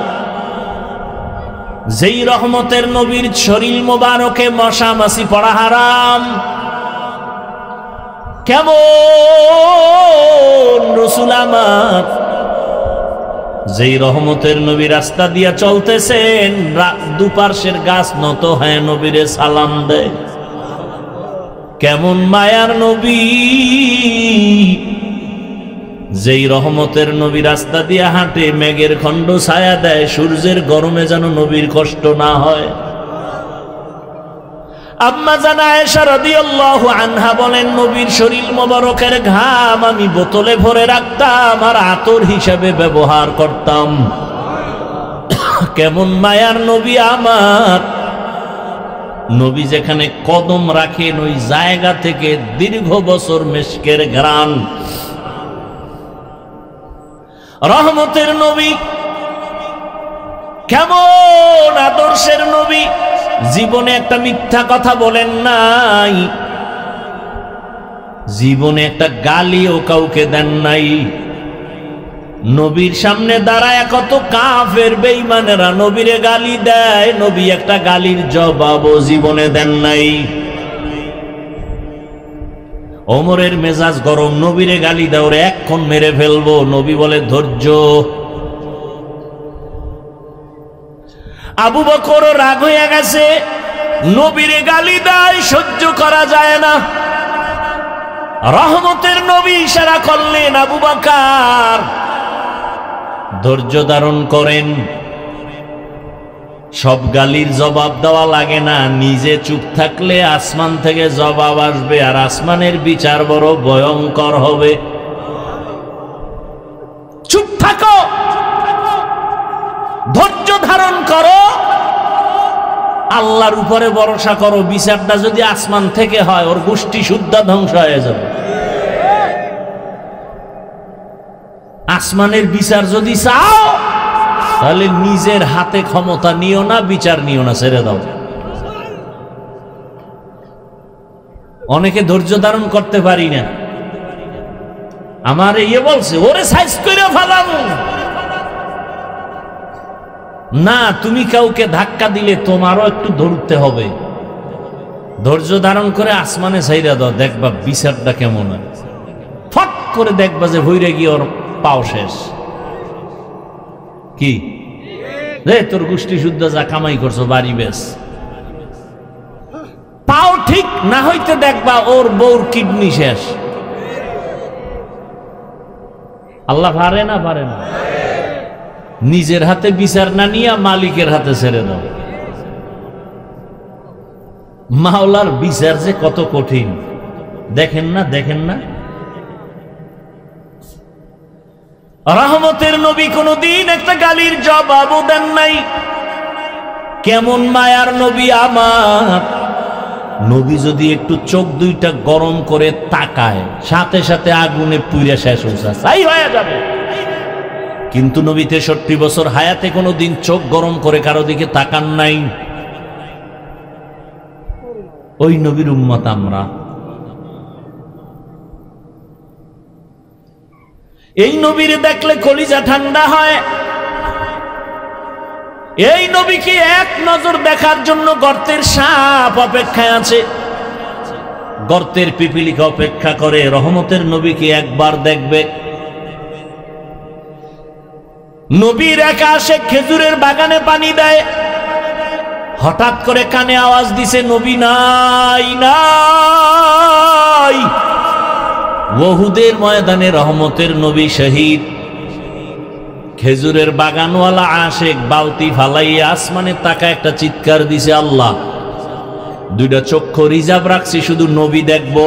যেই রহমতের নবীর শরীর মোবারকে মশা মাছি পড়া হারাম। কেমন রসুল আমার! যেই রহমতের নবী রাস্তা দিয়া চলতেছেন, দুপার্শ্বের গাছ নত হয়ে নবীরে সালাম দেয়। কেমন মায়ার নবী! যেই রহমতের নবী রাস্তা দিয়া হাঁটে, মেঘের খণ্ড ছায়া দেয়, সূর্যের গরমে যেন নবীর কষ্ট না হয়। আম্মা জানা আয়েশা রাদিয়াল্লাহু আনহা বলেন, নবীর শরীর মোবারকের ঘাম আমি বোতলে ভরে রাখতাম আর আতর হিসাবে ব্যবহার করতাম। কেমন মায়ার নবী আমার! নবী যেখানে কদম রাখেন ওই জায়গা থেকে দীর্ঘ বছর মেশকের ঘ্রাণ। রহমতের নবী, কেমন আদর্শের নবী! জীবনে একটা মিথ্যা কথা বলেন নাই, জীবনে একটা গালিও কাউকে দেন নাই। নবীর সামনে দাঁড়ায় কত কাফের বেঈমানেরা নবীরে গালি দেয়, নবী একটা গালির জবাবও জীবনে দেন নাই। ওমরের মেজাজ গরম, নবীরে গালি দেয়, ওরে এক্ষণ মেরে ফেলবো। নবী বলে ধৈর্য। আবু বকর রাগ হয়ে গেছে, নবীরে গালি দেয়, সহ্য করা যায় না। রহমতের নবী ইশারা করলেন, আবু বকর ধৈর্য ধারণ করেন। সব গালির জবাব দেওয়া লাগে না, নিজে চুপ থাকলে আসমান থেকে জবাব আসবে, আর আসমানের বিচার বড় ভয়ঙ্কর হবে। চুপ থাকো, ধৈর্য ধারণ করো, আল্লাহর উপরে ভরসা করো। বিচারটা যদি আসমান থেকে হয়, ওর গোষ্ঠী শুদ্ধ ধ্বংস হয়ে যাবে। আসমানের বিচার যদি চাও, তাহলে নিজের হাতে ক্ষমতা নিও না, বিচার নিও না, ছেড়ে দাও। অনেকে ধৈর্য ধারণ করতে পারি না। আমার বলছে, ওরে সাইজ করে ফেলাম না। তুমি কাউকে ধাক্কা দিলে তোমারও একটু ধরতে হবে। ধৈর্য ধারণ করে আসমানে ছাইরা দাও, দেখবা বিচারটা কেমন হয়। ফট করে দেখবা যে ভইরে গিয়ে ওর পাও শেষ। কি রে, তোর গোষ্ঠী শুদ্ধ যা কামাই করছো বাড়ি বেশ। পাও ঠিক না হইতে দেখবা ওর বউর কিডনি শেষ। আল্লাহ পারে না? পারে না। নিজের হাতে বিচার না নিয়ে মালিকের হাতে ছেড়ে দাও। মাওলার বিচার যে কত কঠিন, দেখেন না? দেখেন না? রহমতের নবী কোনদিন একটা গালির জবাবও দেন নাই। কেমন মায়ার নবী আমার! নবী যদি একটু চোখ দুইটা গরম করে তাকায়, সাথে সাথে আগুনে পুড়ে শেষ হয়ে যাবে। কিন্তু নবী 63 বছর হায়াতে কোনদিন চোখ গরম করে কারো দিকে তাকান নাই। ওই নবীর উম্মত আমরা। এই নবীরে দেখলে কলিজা ঠান্ডা হয়। এই নবীকে এক নজর দেখার জন্য গর্তের সাপ অপেক্ষায় আছে, গর্তের পিপিলিকা অপেক্ষা করে রহমতের নবীকে একবার দেখবে। নবীর একা আসে, খেজুরের বাগানে পানি দেয়। হঠাৎ করে কানে আওয়াজ দিছে, নবী নাই নাই। ওহুদের ময়দানে রহমতের নবী শহীদ। খেজুরের বাগানওয়ালা আশেক বালতি ফালাইয়া আসমানে তাকা একটা চিৎকার দিছে, আল্লাহ দুইটা চক্ষু রিজার্ভ রাখছি, শুধু নবী দেখব।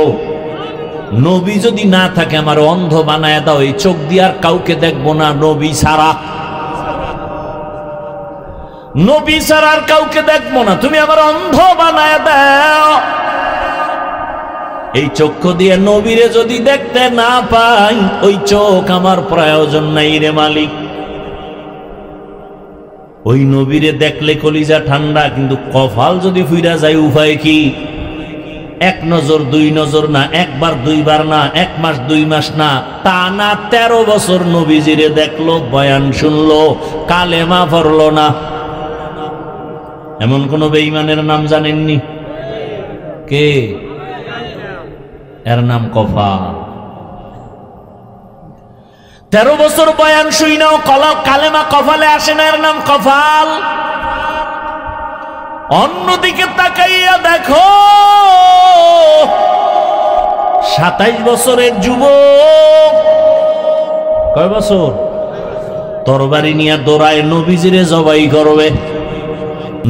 নবী যদি না থাকে আমার অন্ধ বানায় দাও, এই চোখ দিয়ে আর কাউকে দেখবো না, নবী ছাড়া। নবী ছাড়া আর কাউকে দেখবো না, তুমি আমার অন্ধ বানায় দাও। এই চক্ষু দিয়ে নবীরে যদি দেখতে না পাই, ওই চোখ আমার প্রয়োজন নাই রে মালিক। ওই নবীরে দেখলে কলিজা ঠান্ডা, কিন্তু কপাল যদি ফুইরা যায় উপায় কি? এক নজর, দুই নজর না, একবার দুইবার না, 1 মাস 2 মাস না, টানা 13 বছর নবীজিরে দেখলো, বয়ান শুনলো, কালেমা পড়লো না। এমন কোন বেঈমানের নাম জানেননি? কে? এর নাম কফা। 13 বছর বয়ান শুইনাও কালেমা কপালে আসে না, এর নাম কপাল। অন্যদিকে তাকাইয়া দেখো 27 বছরের যুবক, কয় বছর, তরবারি নিয়ে দৌড়ায় নবীজিরে জবাই করবে।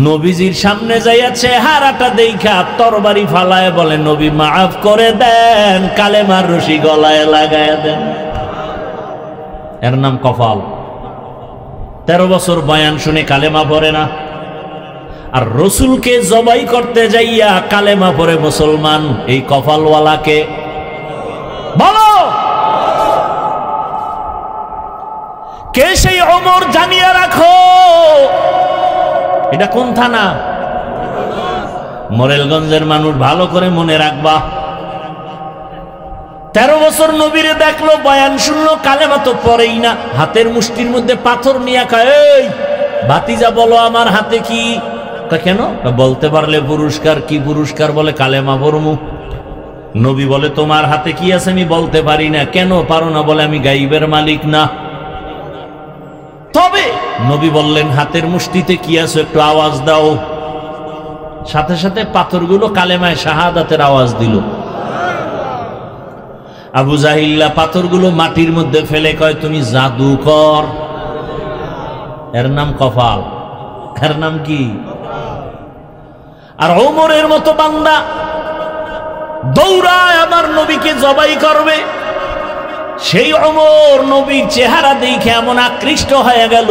নবীজির সামনে যাইয়া চেহারাটা দেখা তরবারি ফালায় বলে, নবী মাফ করে দেন, কালেমার রশি গলায় লাগায় দেন। এর নাম কপাল। 13 বছর বয়ান শুনে কালেমা পড়ে না, আর রসুলকে জবাই করতে যাইয়া কালেমা পড়ে মুসলমান। এই কপালওয়ালাকে বলো কে? সেই ওমর, জানিয়ে রাখো। এটা কোন থানা? মোরেলগঞ্জের মানুষ, ভালো করে মনে রাখবা। 13 বছর নবীরে দেখলো, বয়ান শুনলো, কালেমা তো পড়েই না। হাতের মুষ্টির মধ্যে পাথর নিয়ে কয়, এই ভাতিজা বলো আমার হাতে কি? কেন? বলতে পারলে পুরস্কার। কি পুরস্কার? বলে কালেমা পড়মু। নবী বলে, তোমার হাতে কি আছে? আমি বলতে পারি না। কেন পারো না? বলে আমি গাইবের মালিক না। তবে নবী বললেন, হাতের মুষ্টিতে কি আছে একটু আওয়াজ দাও। সাথে সাথে পাথরগুলো কালেমায় শাহাদাতের আওয়াজ দিল। আবু জাহিল্লা পাথরগুলো মাটির মধ্যে ফেলে কয়, তুমি জাদুকর। এর নাম কপাল। এর নাম কি? আর ওমরের মতো বান্দা দৌড়ায় আমার নবীকে জবাই করবে। সেই ওমর নবীর চেহারা দেখে এমন আকৃষ্ট হয়ে গেল,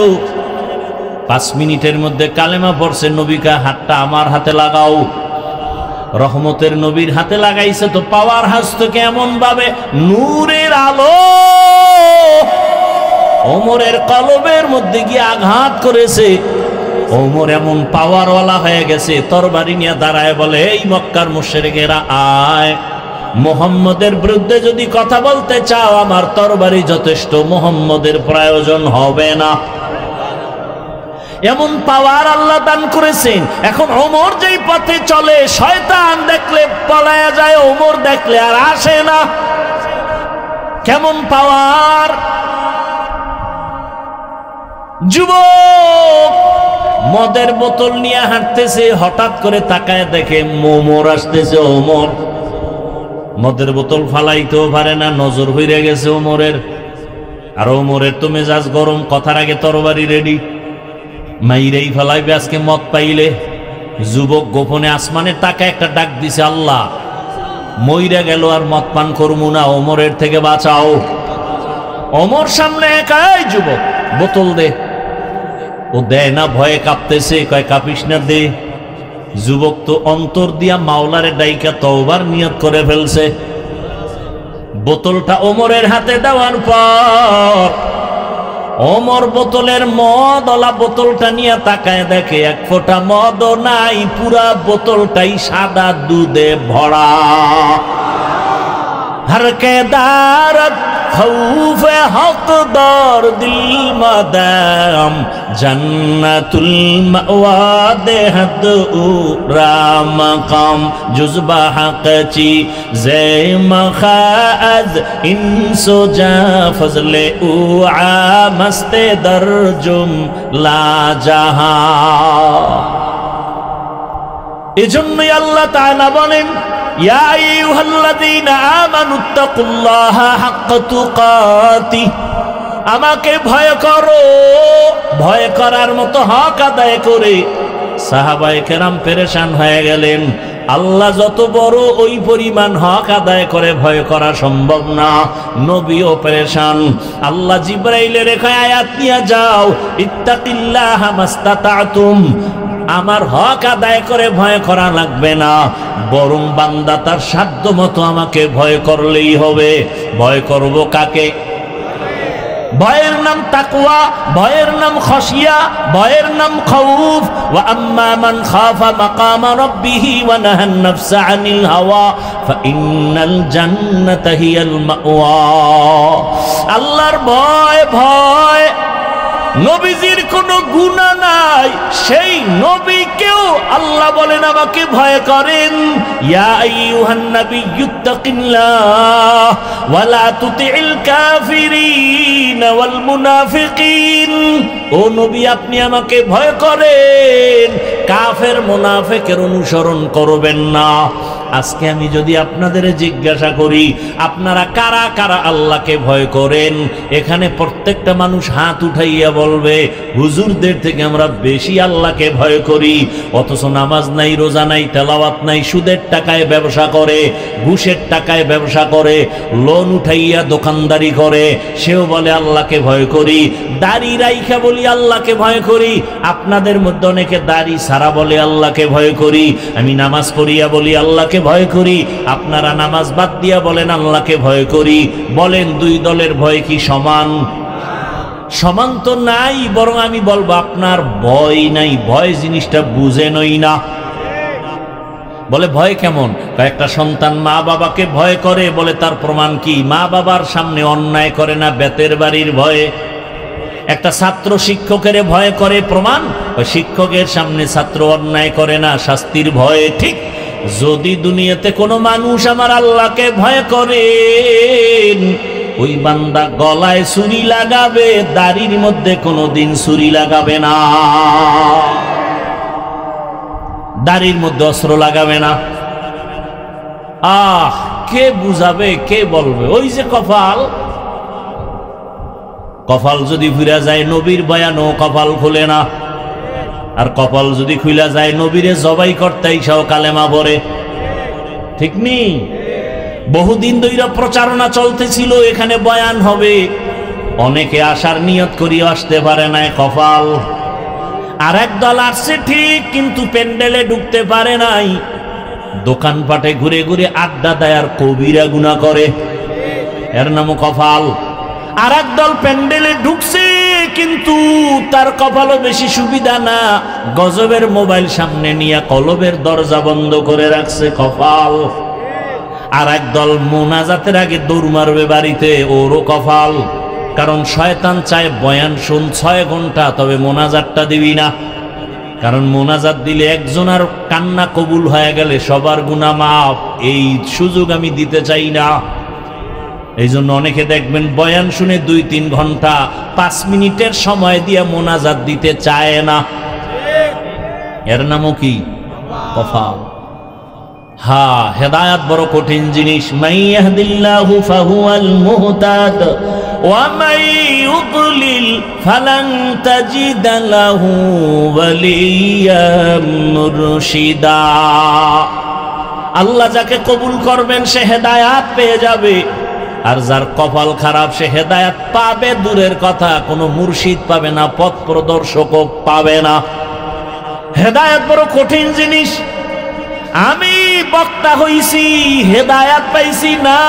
5 মিনিটের মধ্যে কালেমা পড়ছে। নবীকে হাতটা আমার হাতে লাগাও। রহমতের নবীর হাতে লাগাইছে তো পাওয়ার হাস থেকে এমন ভাবে নূরের আলো ওমরের কলবের মধ্যে গিয়ে আঘাত করেছে। ওমর এমন পাওয়ারওয়ালা হয়ে গেছে, তরবারি নিয়ে দাঁড়ায় বলে, এই মক্কার মুশরিকেরা আয়, মুহাম্মদের বিরুদ্ধে যদি কথা বলতে চাও আমার তরবারি যথেষ্ট, মুহাম্মদের প্রয়োজন হবে না। এমন পাওয়ার আল্লাহ দান করেছেন। এখন ওমর যেই পথে চলে, শয়তান দেখলে পলায়া যায়, ওমর দেখলে আর আসে না। কেমন পাওয়ার! যুবক মদের বোতল নিয়ে হাঁটতেছে, হঠাৎ করে তাকায় দেখে ওমর আসতেছে। ওমর মদের বোতল ফালাইতেও পারে না, নজর হইরে গেছে ওমরের। আর ওমরের তো মেজাজ গরম, কথার আগে তরবারি রেডি, মাইরেই ফেলাইবে আজকে মদ পাইলে। যুবক গোপনে আসমানের তাকে একটা ডাক দিছে, আল্লাহ মইরা গেল আর মদ পান করবো না, ওমরের থেকে বাঁচাও। ওমর সামনে একাই, যুবক বোতল দে। ও দেয় না, ভয়ে কাঁপতেছে, কয় কাঁপিস না, দে। যুবক তো অন্তর দিয়া মাওলারে ডাইকা তওবার নিয়ত করে ফেলছে। বোতলটা ওমরের হাতে দেওয়ার পর ওমর বোতলের মদওয়ালা বোতলটা নিয়ে তাকায় দেখে এক ফোঁটা মদও নাই, পুরা বোতলটাই সাদা দুধে ভরা। হরকে দারত খৌফে হকদার দিল মাদাম জন্নতুল মাওয়া দেহদ উরা মাকাম জুজবা হকচি জে মখাজ ইনসো জা ফজলে উআ মস্তে দরজুম লা জাহা। এজন্যই আল্লাহ তাআলা বলেন, ইয়া আইয়ুহাল্লাযীনা আমানুত্তাকুল্লাহা হাক্কা তুকাতিহ, আমাকে ভয় করো, ভয় করার মতো হক আদায় করে। সাহাবায়ে কেরাম পেরেশান হয়ে গেলেন, আল্লাহ যত বড় ওই পরিমাণ হক আদায় করে ভয় করা সম্ভব না। নবীও পেরেশান। আল্লাহ জিবরাইলের রেখা আয়াত নিয়ে যাও, ইত্তাকিল্লাহা মাস্তাতাতুম, আমার হক আদায় করে ভয় করা লাগবে না, বরং বান্দা তার সাধ্য মতো আমাকে ভয় করলেই হবে। ভয় করব কাকে? ভয়ের নাম তাকওয়া, ভয়ের নাম খশিয়া, ভয়ের নাম খাউফ। ওয়া আম্মা মান খাফা মাকামা রাব্বিহি ওয়া নাহান নাফসা আনিল হাওয়া ফাইন্নাল জান্নাতা হিয়াল মাওয়া। আল্লাহর ভয়, ভয়। নবীজির কোনো গুনাহ নাই, সেই নবীকে কেউ আল্লাহ বলেন আমাকে ভয় করেন, ইয়া আইয়ুহান নাবিয়্যুত্তাকিল্লাহ ওয়া লা তুতি'ল কাফিরিন ওয়াল মুনাফিকিন। ও নবী, আপনি আমাকে ভয় করেন, কাফের মুনাফিকের অনুসরণ করবেন না। আজকে আমি যদি আপনাদের জিজ্ঞাসা করি আপনারা কারা কারা আল্লাহকে ভয় করেন, এখানে প্রত্যেকটা মানুষ হাত উঠাইয়া বলবে হুজুরদের থেকে আমরা বেশি আল্লাহকে ভয় করি। অথচ নামাজ নাই, রোজা নাই, তেলাওয়াত নাই, সুদের টাকায় ব্যবসা করে, ঘুষের টাকায় ব্যবসা করে, লোন উঠাইয়া দোকানদারি করে, সেও বলে আল্লাহকে ভয় করি। দাড়ি রাইখা বলি আল্লাহকে ভয় করি। আপনাদের মধ্যে অনেকে দাড়ি সারা বলে আল্লাহকে ভয় করি। আমি নামাজ পড়িয়া বলি আল্লাহকে ভয় করি। আপনারা নামাজ বাদ দিয়া বলেন আল্লাহকে ভয় করি। বলেন দুই দলের ভয় কি সমান? সমান তো নাই, বরং আমি বলবো আপনার ভয় নাই, ভয় জিনিসটা বুঝেনই না। বলে ভয় কেমন? একটা সন্তান মা বাবাকে ভয় করে, বলে তার প্রমাণ কি? মা বাবার সামনে অন্যায় করে না, বেতের বাড়ির ভয়ে। একটা ছাত্র শিক্ষকের ভয় করে, প্রমাণ? ওই শিক্ষকের সামনে ছাত্র অন্যায় করে না, শাস্তির ভয়ে। ঠিক যদি দুনিয়াতে কোনো মানুষ আমার আল্লাহকে ভয় করে, ওই বান্দা গলায় ছুরি লাগাবে, দাড়ির মধ্যে কোনোদিন ছুরি লাগাবে না, দাড়ির মধ্যে অস্ত্র লাগাবে না। কে বুঝাবে, কে বলবে? ওই যে কপাল, কপাল যদি ফিরা যায় নবীর বয়ানও কপাল খুলে না। আর কপাল যদি খুলে যায় নবীরে জবাই করতে ইসাও কালেমা পড়ে। ঠিক নেই? বহুদিন ধরে প্রচারণা চলতেছিল এখানে বয়ান হবে, অনেকে আসার নিয়ত করিয়া আসতে পারে নাই, কপাল। আর এক দল আসছে ঠিক, কিন্তু প্যান্ডেলে ঢুকতে পারে নাই, দোকানপাটে ঘুরে ঘুরে আড্ডা দেয় আর কবিরা গুনাহ করে, এর নামও কপাল। আর এক দল প্যান্ডেলে ঢুকছে, কিন্তু তার কপালও বেশি সুবিধা না, গজবের মোবাইল সামনে নিয়ে কলবের দরজা বন্ধ করে রাখছে, কপাল। আর এক দল মোনাজাতের আগে দৌড় মারবে বাড়িতে, ওরও কপাল। কারণ শয়তান চায় বয়ান শুন 6 ঘন্টা, তবে মোনাজাতটা দিবি না। কারণ মোনাজাত দিলে একজনের কান্না কবুল হয়ে গেলে সবার গুনাহ মাফ, এই সুযোগ আমি দিতে চাই না। এই জন্য অনেকে দেখবেন বয়ান শুনে 2-3 ঘন্টা 5 মিনিটের সময় দিয়ে মোনাজাত দিতে চায় না, এর নামও কি? কফাল। হেদায়াত বড় কঠিন জিনিস। মান ইয়াহদিল্লাহু ফাহুয়াল মুহতাদ ওয়া মান ইউদ্লিল ফালান তাজিদা লাহু ওয়ালিয়্যাম মুরশিদা। আল্লাহ যাকে কবুল করবেন সে হেদায়াত পেয়ে যাবে, আর যার কপাল খারাপ সে হেদায়াত পাবে দূরের কথা, কোনো মুর্শিদ পাবে না, পথ প্রদর্শকও পাবে না। হেদায়াত বড় কঠিন জিনিস। আমি বক্তা হইছি, হেদায়াত পাইছি না।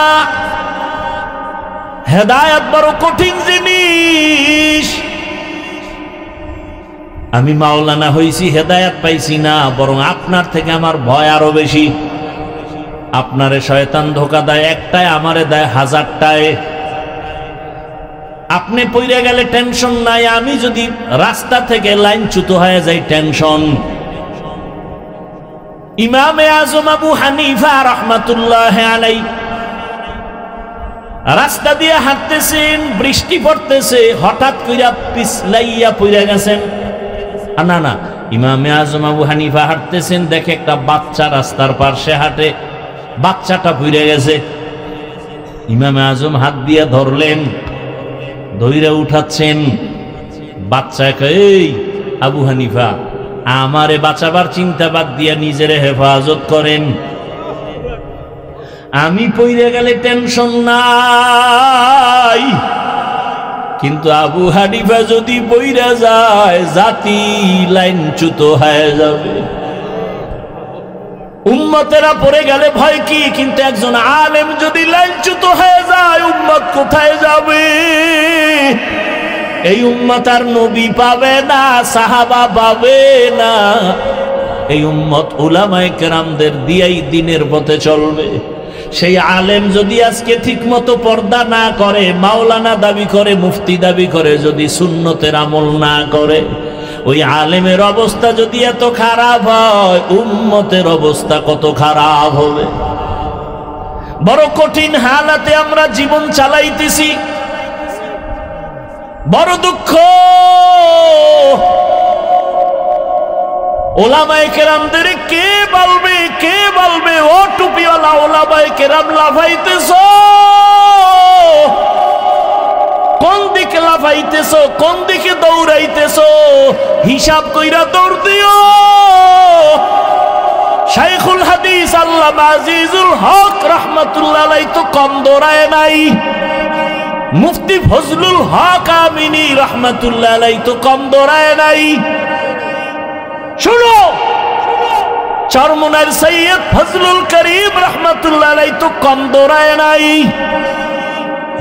হেদায়াত বড় কঠিন জিনিস। আমি মাওলানা হইছি, হেদায়াত পাইছি না, বরং আপনার থেকে আমার ভয় আরো বেশি। আপনারে শয়তান ধোকা দেয় একটায়, আমারে দেয় 1000টায়। আপনি পইরা গেলে টেনশন নাই, আমি যদি রাস্তা থেকে লাইনচ্যুত হয়ে যাই টেনশন। ইমামে আজম আবু হানিফা রাহমাতুল্লাহ আলাইহি রাস্তা দিয়ে হাঁটতেছেন, বৃষ্টি পড়তেছে, হঠাৎ কইরা পিছলাইয়া পইরা গেছেন। না না, ইমামে আজম আবু হানিফা হাঁটতেছেন, দেখে একটা বাচ্চা রাস্তার পাশে হাঁটে, বাচ্চাটা পইরা গেছে। ইমামে আজম হাত দিয়ে ধরলেন, ধইরা উঠাচ্ছেন। বাচ্চাকে, এই আবু হানিফা, আমারে বাঁচাবার চিন্তা বাদ দিয়া নিজেরে হেফাজত করেন, আমি পইরা গেলে টেনশন নাই, কিন্তু আবু হানিফা যদি পইরা যায় জাতি লাইনচ্যুত হয়ে যাবে। উম্মতেরা পড়ে গেলে ভয় কি, কিন্তু একজন আলেম যদি লাইনচ্যুত হয়ে যায় উম্মত কোথায় যাবে? এই উম্মত আর নবী পাবে না, সাহাবা পাবে না, এই উম্মত উলামায়ে কেরামদের দিয়েই দিনের পথে চলবে। সেই আলেম যদি আজকে ঠিক মতো পর্দা না করে, মাওলানা দাবি করে, মুফতি দাবি করে, যদি সুন্নতের আমল না করে, ওই আলেমের অবস্থা যদি এত খারাপ হয়, উম্মতের অবস্থা কত খারাপ হবে। বড় কঠিন হালাতে আমরা জীবন চালাইতেছি, বড় দুঃখ। ওলামায়ে কেরামদের কে বলবে, কে বলবে? ও টুপিওয়ালা ওলামায়ে কেরাম লাফাইতেছ, কোন দিকে লাফাইতেছ, কোন দিকে দৌড়াইতেছ? হিসাব কইরা দৌড় দিও। শাইখুল হাদিস আল্লামা আজিজুল হক রাহমাতুল্লাহ আলাইহি তো কম দৌড়ায় নাই, মুফতি ফজলুল হক আমিনী রাহমাতুল্লাহ আলাইহি তো কম দৌড়ায় নাই। শুনো, চরমনার সৈয়দ ফজলুল করিম রাহমাতুল্লাহ আলাইহি তো কম দৌড়ায় নাই।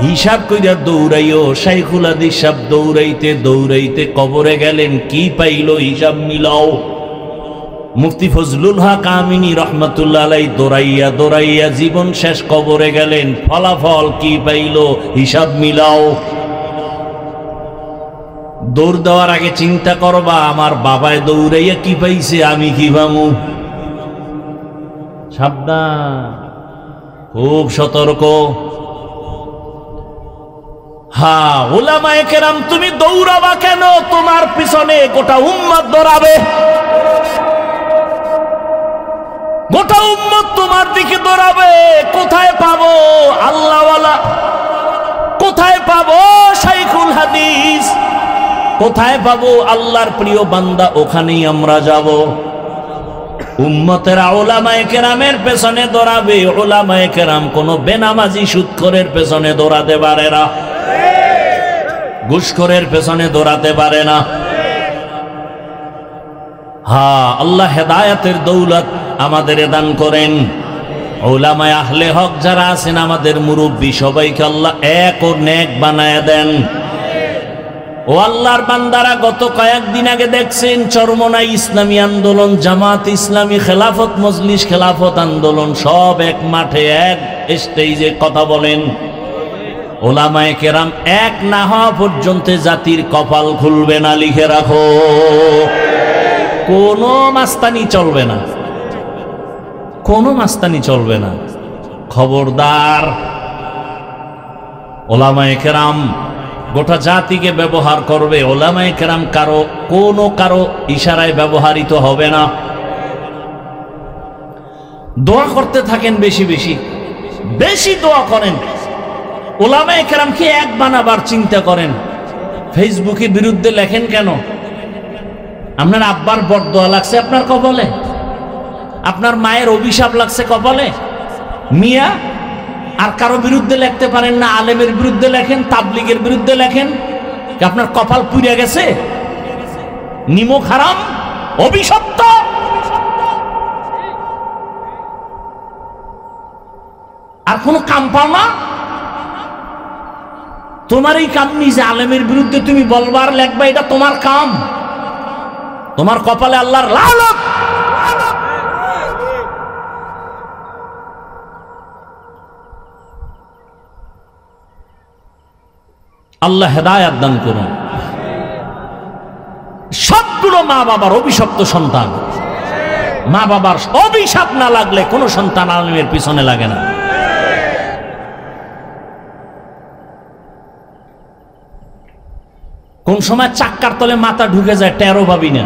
হিসাব কইরা দৌড়াইও। শাইখুল হাদিস সাহেব দৌড়াইতে দৌড়াইতে কবরে গেলেন, কি পাইল হিসাব মিলাও। মুফতি ফজলুল হক আমিনী রাহমাতুল্লাহ আলাইহি দৌড়াইয়া দৌড়াইয়া জীবন শেষ, কবরে গেলেন, ফলাফল কি পাইল হিসাব মিলাও। দৌড় দেওয়ার আগে চিন্তা করবা, আমার বাবায় দৌড়াইয়া কি পাইছে, আমি কি পামু। সাবধান, খুব সতর্ক। হ্যাঁ, উলামায়ে কেরাম তুমি দৌড়াবা কেন? তোমার পিছনে গোটা উম্মত দৌড়াবে, গোটা উম্মত তোমার দিকে দৌড়াবে। কোথায় পাবো আল্লাহওয়ালা? কোথায় পাবো শাইখুল হাদিস? কোথায় পাবো আল্লাহর প্রিয় বান্দা? ওখানেই আমরা যাব। উম্মতেরা উলামায়ে কেরামের পেছনে দৌড়াবে। উলামায়ে কেরাম কোন বেনামাজি সুদখোরের পেছনে দৌড়াতে পারে না, ঘুষখোরের পেছনে দৌড়াতে পারে না। হ্যাঁ, আল্লাহ হেদায়েতের দৌলত আমাদের দান করেন। উলামায়ে আহলে হক যারা আছেন, আমাদের মুরব্বী, সবাইকে আল্লাহ এক ও নেক বানায় দেন। ও আল্লাহর বান্দারা, গত কয়েকদিন আগে দেখছেন চরমনাই ইসলামী আন্দোলন, জামাত ইসলামী, খেলাফত মজলিস, খেলাফত আন্দোলন সব এক মাঠে এক স্টেজে কথা বলেন। উলামায়ে কেরাম এক না হওয়া পর্যন্ত জাতির কপাল খুলবে না, লিখে রাখো। কোনো মাস্তানি চলবে না, কোনো মাস্তানি চলবে না, খবরদার। উলামায়ে কেরাম গোটা জাতিকে ব্যবহার করবে। উলামায়ে কেরাম কারো ইশারায় ব্যবহৃত হবে না। দোয়া করতে থাকেন, বেশি বেশি বেশি দোয়া করেন। উলামায়ে কেরামকে এক বানাবার চিন্তা করেন। ফেসবুকে বিরুদ্ধে লেখেন কেন? আপনার আব্বার বরদোয়া লাগছে আপনার কপালে, আপনার মায়ের অভিশাপ লাগছে কপালে। মিয়া, আর কারো বিরুদ্ধে লিখতে পারেন না? আলেমের বিরুদ্ধে লেখেন, তাবলিগের বিরুদ্ধে লেখেন, আপনার কপাল পুড়ে গেছে, নিমক হারাম, অভিশপ্ত। আর কোনো কাম পাও না? তোমার এই কাম নিজে আলেমের বিরুদ্ধে তুমি বলবার লেখবা, এটা তোমার কাম। তোমার কপালে আল্লাহর লানত। আল্লাহ হেদায়েত দান করুন। সবগুলো মা বাবার অভিশপ্ত সন্তান। মা বাবার অভিশাপ না লাগলে কোনো সন্তান আলেমের পিছনে লাগে না। কোন সময় চাক্কার তলে মাথা ঢুকে যায়, টেরও ভাবি না।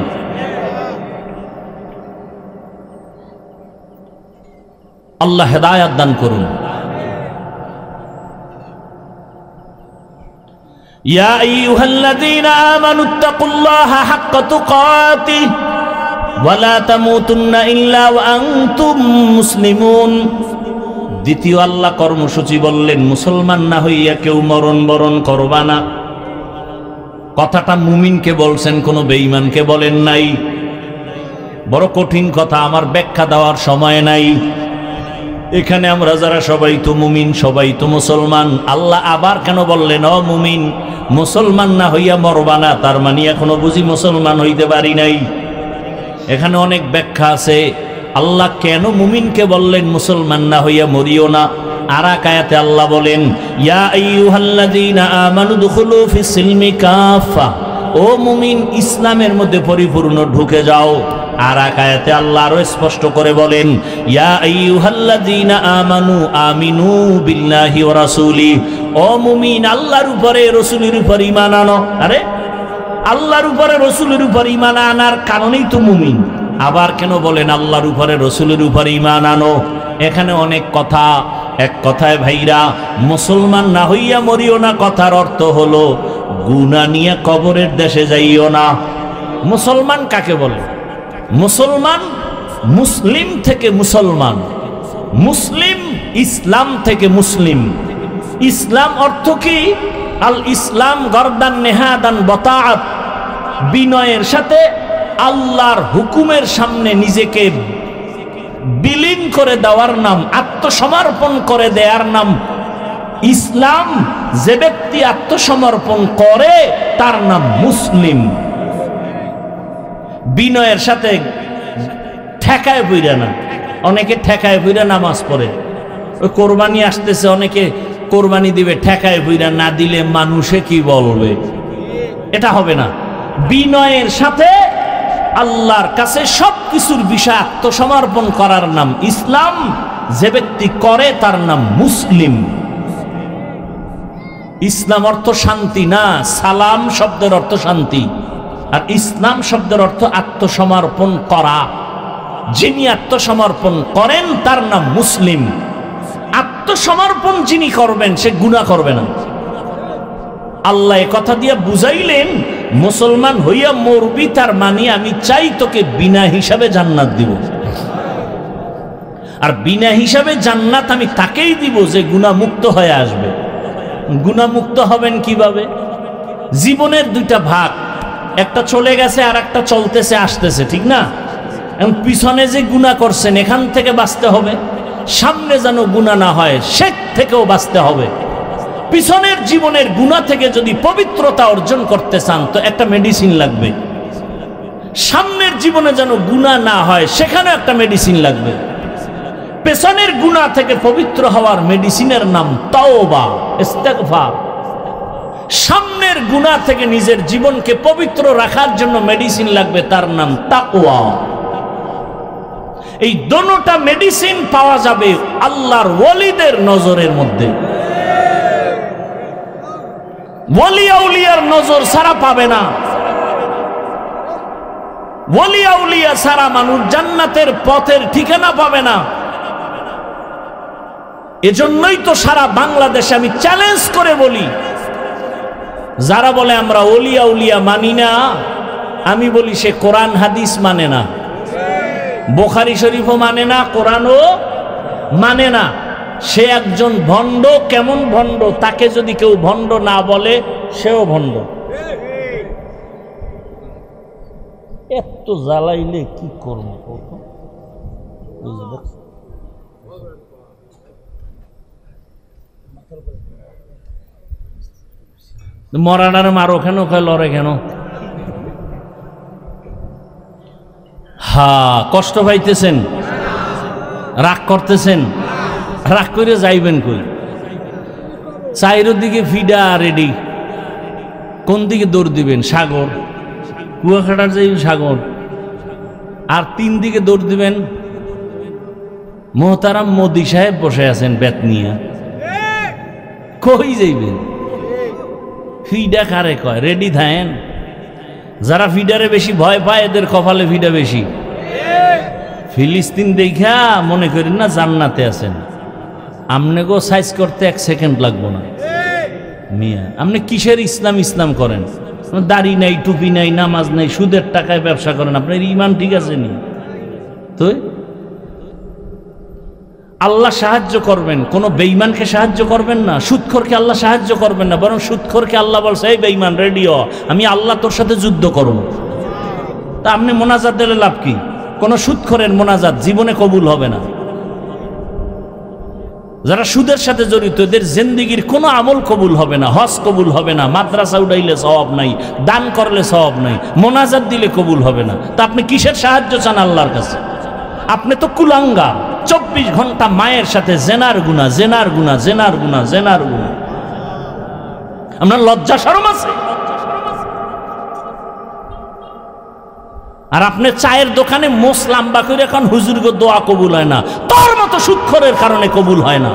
আল্লাহ হেদায়েত দান করুন। ইয়া আইয়ুহাল্লাযীনা আমানুত্তাকুল্লাহা হাক্কা তুকাতিহি ওয়া লা তামুতুন্না ইল্লা ওয়া আনতুম মুসলিমুন। দ্বিতীয় আল্লাহ কর্মসূচি বললেন, মুসলমান না হইয়া কেউ মরণ বরণ করবা না। কথাটা মুমিনকে বলছেন, কোনো বেঈমানকে বলেন নাই। বড় কঠিন কথা, আমার ব্যাখ্যা দেওয়ার সময় নাই। এখানে আমরা যারা সবাই তো মুমিন, সবাই তো মুসলমান। আল্লাহ আবার কেন বললেন ও মুমিন, মুসলমান না হইয়া মরবা না? তার মানে এখনো বুঝি মুসলমান হইতে পারি নাই। এখানে অনেক ব্যাখ্যা আছে। আল্লাহ কেন মুমিনকে বললেন মুসলমান না হইয়া মরিও না? আর এক আয়াতে আল্লাহ বলেন, ইয়া আইয়ুহাল্লাযীনা আমানু দুখুলু ফিস সিলমি কাফা। ও ও মুমিন ইসলামের মধ্যে পরিপূর্ণ ঢুকে যাও। আর এক আয়াতে আল্লাহ আরো স্পষ্ট করে বলেন, ইয়া আইয়ুহাল্লাযীনা আমানু আমিনু বিল্লাহি ওয়া রাসূলি, ও মুমিন আল্লাহর উপরে রাসূলের উপর ঈমান আনো। আরে আল্লাহর উপরে রাসূলের উপর ঈমান আনার কারণেই তো মুমিন। আবার কেন বলেন আল্লাহর উপরে রাসূলের উপর ঈমান আনো? এখানে অনেক কথা, এক কথায় ভাইরা মুসলমান না হইয়া মরিও না, কথার অর্থ হলো গুনাহ নিয়ে কবরের দেশে যাইও না। মুসলমান কাকে বলে? মুসলমান মুসলিম থেকে মুসলমান, মুসলিম ইসলাম থেকে মুসলিম। ইসলাম অর্থ কি? আল ইসলাম গরদান নেহাদান বতাআত, বিনয়ের সাথে আল্লাহর হুকুমের সামনে নিজেকে বিলীন করে দেওয়ার নাম, আত্মসমর্পণ করে দেওয়ার নাম ইসলাম। যে ব্যক্তি আত্মসমর্পণ করে তার নাম মুসলিম। বিনয়ের সাথে ঠেকায় বইরা না, অনেকে ঠেকায় বইরা নামাজ পড়ে। ওই কোরবানি আসতেছে, অনেকে কোরবানি দিবে ঠেকায় বইরা, না দিলে মানুষে কি বলবে, এটা হবে না। বিনয়ের সাথে আল্লাহর কাছে সবকিছুর বিষয় আত্মসমর্পণ করার নাম ইসলাম। যে ব্যক্তি করে তার নাম মুসলিম। ইসলাম অর্থ শান্তি না, সালাম শব্দের অর্থ শান্তি, আর ইসলাম শব্দের অর্থ আত্মসমর্পণ করা। যিনি আত্মসমর্পণ করেন তার নাম মুসলিম। আত্মসমর্পণ যিনি করবেন সে গুনাহ করবে না। আল্লাহ কথা দিয়ে বুঝাইলেন, মুসলমান হইয়া মরবি তার মানে আমি চাই তোকে বিনা হিসাবে জান্নাত দিব। আর বিনা হিসাবে জান্নাত আমি তাকেই দিব যে গুনাহমুক্ত হয়ে আসবে। গুনাহমুক্ত হবেন কিভাবে? জীবনের দুইটা ভাগ, একটা চলে গেছে আর একটা চলতেছে আসতেছে, ঠিক না? এখন পিছনে যে গুনাহ করছেন এখান থেকে বাঁচতে হবে, সামনে যেন গুনাহ না হয় সে থেকেও বাঁচতে হবে। পিছনের জীবনের গুনাহ থেকে যদি পবিত্রতা অর্জন করতে চান তো একটা মেডিসিন লাগবে। সামনের জীবনে যেন গুনাহ না হয় সেখানে একটা মেডিসিন লাগবে। পেছনের গুনাহ থেকে পবিত্র হওয়ার মেডিসিনের নাম তাওবা, ইস্তেগফার। সামনের গুনাহ থেকে নিজের জীবনকে পবিত্র রাখার জন্য মেডিসিন লাগবে, তার নাম তাকওয়া। এই দোনোটা মেডিসিন পাওয়া যাবে আল্লাহর ওয়ালিদের নজরের মধ্যে। ওয়ালি আউলিয়ার নজর ছাড়া পাবে না। ওয়ালি আউলিয়া ছাড়া মানুষ জান্নাতের পথের ঠিকানা পাবে না। এজন্যই তো সারা বাংলাদেশে আমি চ্যালেঞ্জ করে বলি, যারা বলে আমরা ওলি আউলিয়া মানি না, আমি বলি সে কোরআন হাদিস মানে না, বুখারী শরীফও মানে না, কোরআনও মানে না। সে একজন ভণ্ড। কেমন ভণ্ড? তাকে যদি কেউ ভণ্ড না বলে সেও ভণ্ড। এত জ্বালাইলে কি করবো? মরাডার মারো কেন, লড়ে কেন? হা, কষ্ট পাইতেছেন, রাগ করতেছেন, রাগ করে যাইবেন কই? চাইরোর দিকে ফিডা রেডি, কোন দিকে দৌড় দিবেন? সাগর, কুয়াকাটার যাইবেন সাগর। আর 3 দিকে দৌড় দিবেন মোহতারাম মোদি সাহেব বসে আছেন বেত নিয়ে, কই যাইবেন? ফিডা কারে কয়? রেডি থাকেন। যারা ফিডারে বেশি ভয় পায় এদের কপালে ফিডা বেশি। ফিলিস্তিন দেখা মনে করেন না জান্নাতে আছেন। আমনে গো সাইজ করতে 1 সেকেন্ড লাগবো না মিয়া। আপনি কিসের ইসলাম ইসলাম করেন? দাড়ি নাই, টুপি নাই, নামাজ নাই, সুদের টাকায় ব্যবসা করেন। আপনার ইমান ঠিক আছে নি? তো আল্লাহ সাহায্য করবেন, কোন বেঈমানকে সাহায্য করবেন না। সুদখোরকে আল্লাহ সাহায্য করবেন না, বরং সুদখোরকে আল্লাহ বলছে, এই বেঈমান রেডিও, আমি আল্লাহ তোর সাথে যুদ্ধ করব। তা আপনি মোনাজাত দিলে লাভ কি? কোন সুদখোরের মোনাজাত জীবনে কবুল হবে না। যারা সুদের সাথে জড়িত এদের জিন্দেগির কোনো আমল কবুল হবে না, হজ কবুল হবে না, মাদ্রাসা উঠাইলে সওয়াব নাই, দান করলে সওয়াব নাই, মোনাজাত দিলে কবুল হবে না। তা আপনি কিসের সাহায্য চান আল্লাহর কাছে? আপনি তো কুলাঙ্গা। 24 ঘন্টা মায়ের সাথে জেনার গুনাহ, জেনার গুনাহ, জেনার গুনাহ, জেনার গুনাহ। আপনার লজ্জা শরম আছে? আর আপনি চায়ের দোকানে মোস লাম্বা করে এখন হুজুরকে দোয়া কবুল হয় না, তোর মতো সুদখোরের কারণে কবুল হয় না।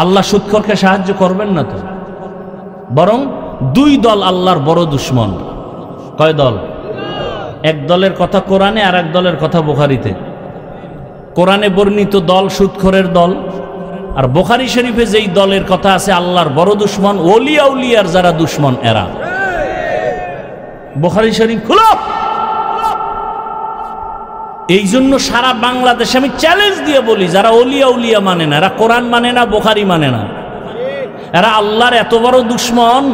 আল্লাহ সুদখোরকে সাহায্য করবেন না তো, বরং দুই দল আল্লাহর বড় দুশ্মন। কয় দল? এক দলের কথা কোরআনে, আর এক দলের কথা বুখারীতে। কোরআনে বর্ণিত দল সুদখোরের দল, আর বুখারী শরীফে যেই দলের কথা আছে আল্লাহর বড় দুশ্মন, ওলিয়া উলিয়ার যারা দুশ্মন এরা। বুখারী শরীফ খুলো। এই জন্য সারা বাংলাদেশে আমি চ্যালেঞ্জ দিয়ে বলি, যারা ওলিয়া উলিয়া মানে না, এরা কোরআন মানে না, বুখারী মানে না, এরা আল্লাহর এত বড় দুশ্মন,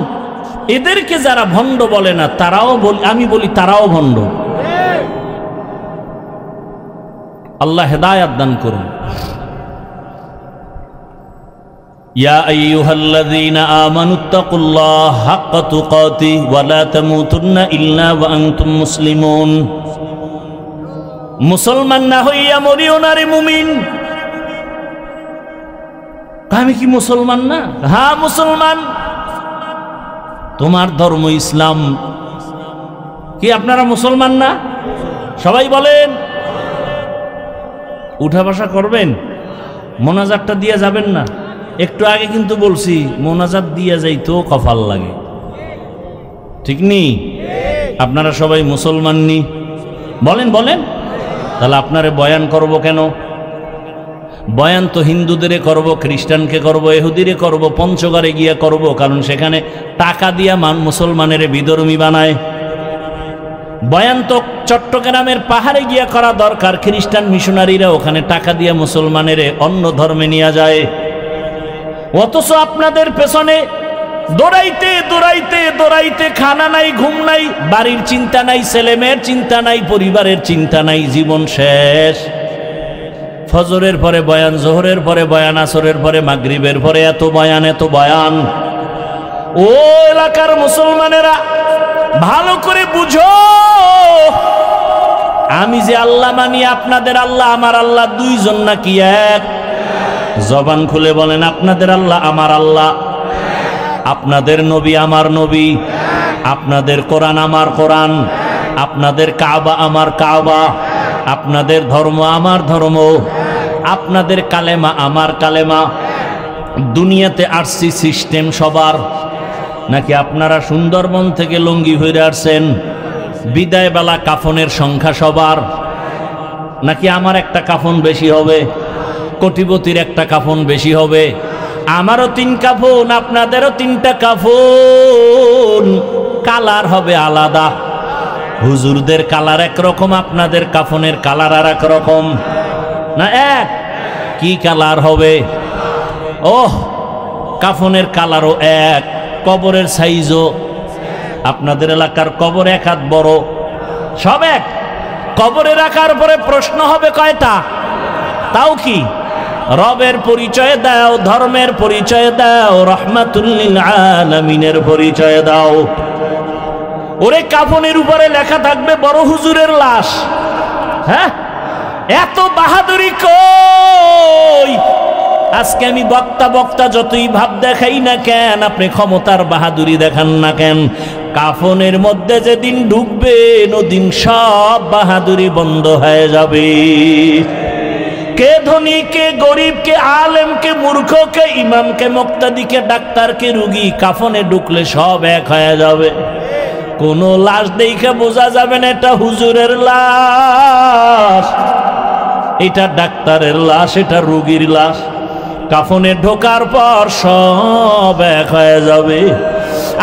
এদেরকে যারা ভণ্ড বলে না তারাও বলি, আমি বলি তারাও ভণ্ড। আল্লাহ হেদায়াত দান করুন। ইয়া আইয়ুহাল্লাযীনা আমানুত্তাকুল্লাহ হাক্কা তুকাতিহি ওয়া লা তামুতুন্না ইল্লা ওয়া আনতুম মুসলিমুন। মুসলমান না হইয়া মরিও না রে মুমিন। আমি কি মুসলমান না? হ্যাঁ মুসলমান। তোমার ধর্ম ইসলাম। কি আপনারা মুসলমান না? সবাই বলেন। উঠা বসা করবেন, মোনাজাতটা দিয়ে যাবেন না। একটু আগে কিন্তু বলছি মোনাজাত দিয়ে যাইতেও কপাল লাগে, ঠিক নেই? আপনারা সবাই মুসলমান নি? বলেন বলেন। তাহলে আপনারে বয়ান করব কেন? বয়ান তো হিন্দুদের করব, খ্রিস্টানকে করব, ইহুদিরে করব, পঞ্চগড়ে গিয়ে করব, কারণ সেখানে টাকা দিয়া মুসলমানের বিধর্মী বানায়। বয়ান তো চট্টগ্রামের পাহাড়ে গিয়া করা দরকার, খ্রিস্টান মিশনারিরা ওখানে টাকা দিয়া মুসলমানের অন্য ধর্মে নিয়ে যায়। অথচ আপনাদের পেছনে দৌড়াইতে দৌড়াইতে দৌড়াইতে খানা নাই, ঘুম নাই, বাড়ির চিন্তা নাই, ছেলেমেয়ের চিন্তা নাই, পরিবারের চিন্তা নাই, জীবন শেষ। ফজরের পরে বয়ান, জোহরের পরে বয়ান, আসরের পরে, মাগরিবের পরে এত বয়ান, এত বয়ান। ও এলাকার মুসলমানেরা ভালো করে বুঝো, আমি যে আল্লাহ মানি, আপনাদের আল্লাহ আমার আল্লাহ দুইজন নাকি এক? জবান খুলে বলেন, আপনাদের আল্লাহ আমার আল্লাহ, আপনাদের নবী আমার নবী, আপনাদের কোরআন আমার কোরআন, আপনাদের কাবা আমার কাবা, আপনাদের ধর্ম আমার ধর্ম, আপনাদের কালেমা আমার কালেমা। দুনিয়াতে আসছি সিস্টেম সবার, নাকি আপনারা সুন্দরবন থেকে লুঙ্গি হয়ে আসছেন? বিদায় বেলা কাফনের সংখ্যা সবার, নাকি আমার একটা কাফন বেশি হবে, কোটিপতির একটা কাফন বেশি হবে? আমারও 3 কাফন, আপনাদেরও 3টা কাফন, কালার হবে আলাদা। হুজুরদের কালার একরকম, আপনাদের কাফনের কালার আর এক রকম না এক? কি কালার হবে? ওহ, কাফনের কালারও এক, কবরের সাইজও। আপনাদের এলাকার কবর 1 হাত বড়, সব এক। কবরে রাখার পরে প্রশ্ন হবে কয়টা? তাও কি? রবের পরিচয় দাও, ধর্মের পরিচয় দাও, রহমাতুল লিল আলামিনের পরিচয় দাও। ওরে কাফনের উপরে লেখা থাকবে বড় হুজুরের লাশ। হ্যাঁ, এত বাহাদুরি কই? আজকে আমি বক্তা বক্তা যতই ভাব দেখাই না কেন, আপনি ক্ষমতার বাহাদুরি দেখান না কেন, কাফনের মধ্যে যেদিন ঢুকবেন ওদিন সব বাহাদুরি বন্ধ হয়ে যাবে। কে ধনী, কে গরিব, কে আলেম, কে মূর্খ, কে ইমাম, কে মুক্তাদি, কে ডাক্তার, কে রুগী, কাফনে ঢুকলে সব এক হয়ে যাবে। কোন লাশ দেখে বোঝা যাবে না এটা হুজুরের লাশ, এটা ডাক্তারের লাশ, এটা রুগীর লাশ। কাফনে ঢোকার পর সব এক হয়ে যাবে।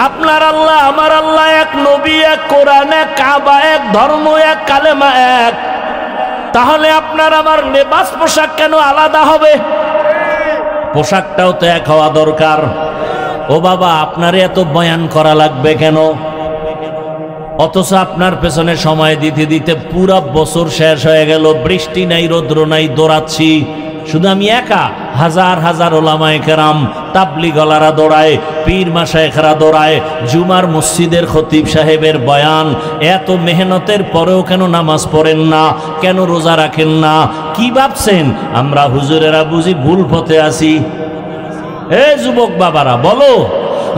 আপনার আল্লাহ আমার আল্লাহ এক, নবী এক, কোরআন এক, কাবা এক, ধর্ম এক, কালেমা এক। তাহলে আপনার আমার লেবাস পোশাক কেন আলাদা হবে? পোশাকটাও তো এক হওয়া দরকার। ও বাবা, আপনার এত বয়ান করা লাগবে কেন? অথচ আপনার পেছনে সময় দিতে দিতে পুরা বছর শেষ হয়ে গেল, বৃষ্টি নাই, রৌদ্র নাই, দৌড়াচ্ছি, শুধু আমি একা, হাজার হাজার ওলামায়ে কেরাম, তাবলিগলারা দৌড়ায়, পীর মাশায়েখরা দৌড়ায়, জুমার মসজিদের খতিব সাহেবের বয়ান, এত মেহনতের পরেও কেন নামাজ পড়েন না, কেন রোজা রাখেন না? কি ভাবছেন আমরা হুজুরেরা বুঝি ভুল পথে আছি? এ যুবক বাবারা বলো,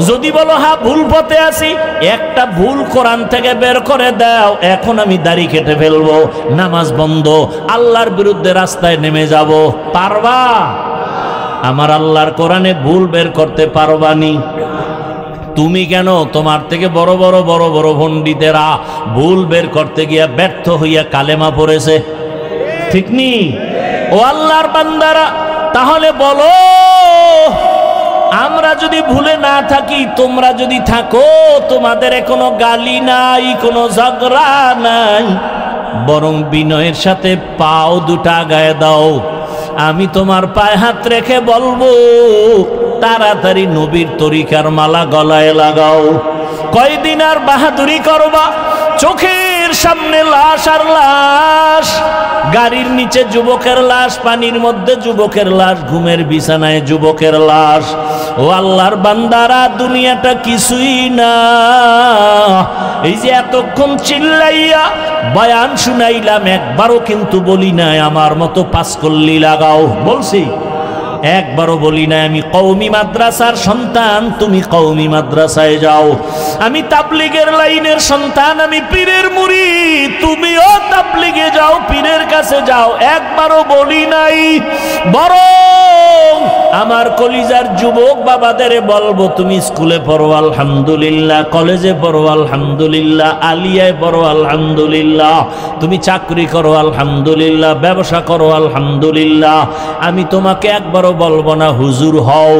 যদি বলো হ্যাঁ ভুল পথে আছি, একটা ভুল কোরআন থেকে বের করে দাও, এখন আমি দাড়ি কেটে ফেলবো, নামাজ বন্ধ, আল্লাহর বিরুদ্ধে রাস্তায় নেমে যাব। পারবা? আমার আল্লাহর কোরআনে ভুল বের করতে পারবানি? তুমি কেন? তোমার থেকে বড় বড় বড় বড় পণ্ডিতেরা ভুল বের করতে গিয়া ব্যর্থ হইয়া কালেমা পড়েছে, ঠিক নি? ও আল্লাহর বান্দারা, তাহলে বলো, আমরা যদি ভুলে না থাকি, তোমরা যদি থাকো, তোমাদের কোনো গালি নাই, কোনো ঝগড়া নাই, বরং বিনয়ের সাথে পাও দুটা গায়ে দাও। আমি তোমার পায়ে হাত রেখে বলবো, তাড়াতাড়ি নবীর তরিকার মালা গলায় লাগাও। কয়দিন আর বাহাদুরি করবা? চোখের সামনে লাশ আর লাশ, গাড়ির নিচে যুবকের লাশ, পানির মধ্যে যুবকের লাশ, ঘুমের বিছানায় যুবকের লাশ। ও আল্লাহর বান্দারা, দুনিয়াটা কিছুই না। এই যে এতক্ষণ চিল্লাইয়া বয়ান শুনাইলাম, একবারও কিন্তু বলি নাই আমার মতো পাঁচকল্লি লাগাও। বলছি? একবারও বলি নাই আমি কওমি মাদ্রাসার সন্তান, তুমি কওমি মাদ্রাসায় যাও। আমি তাবলিগের লাইনের সন্তান, আমি পীরের মুরিদ, তুমিও তাবলিগে যাও, পীরের কাছে যাও। একবারও বলি নাই। বরং আমার কলিজার যুবক বাবাদের বলবো, তুমি স্কুলে পড়ো আলহামদুলিল্লাহ, কলেজে পড়ো আলহামদুলিল্লাহ, আলিয়ায় পড়ো আলহামদুলিল্লাহ, তুমি চাকরি করো আলহামদুলিল্লাহ, ব্যবসা করো আলহামদুলিল্লাহ। আমি তোমাকে একবারও বলবো না হুজুর হও,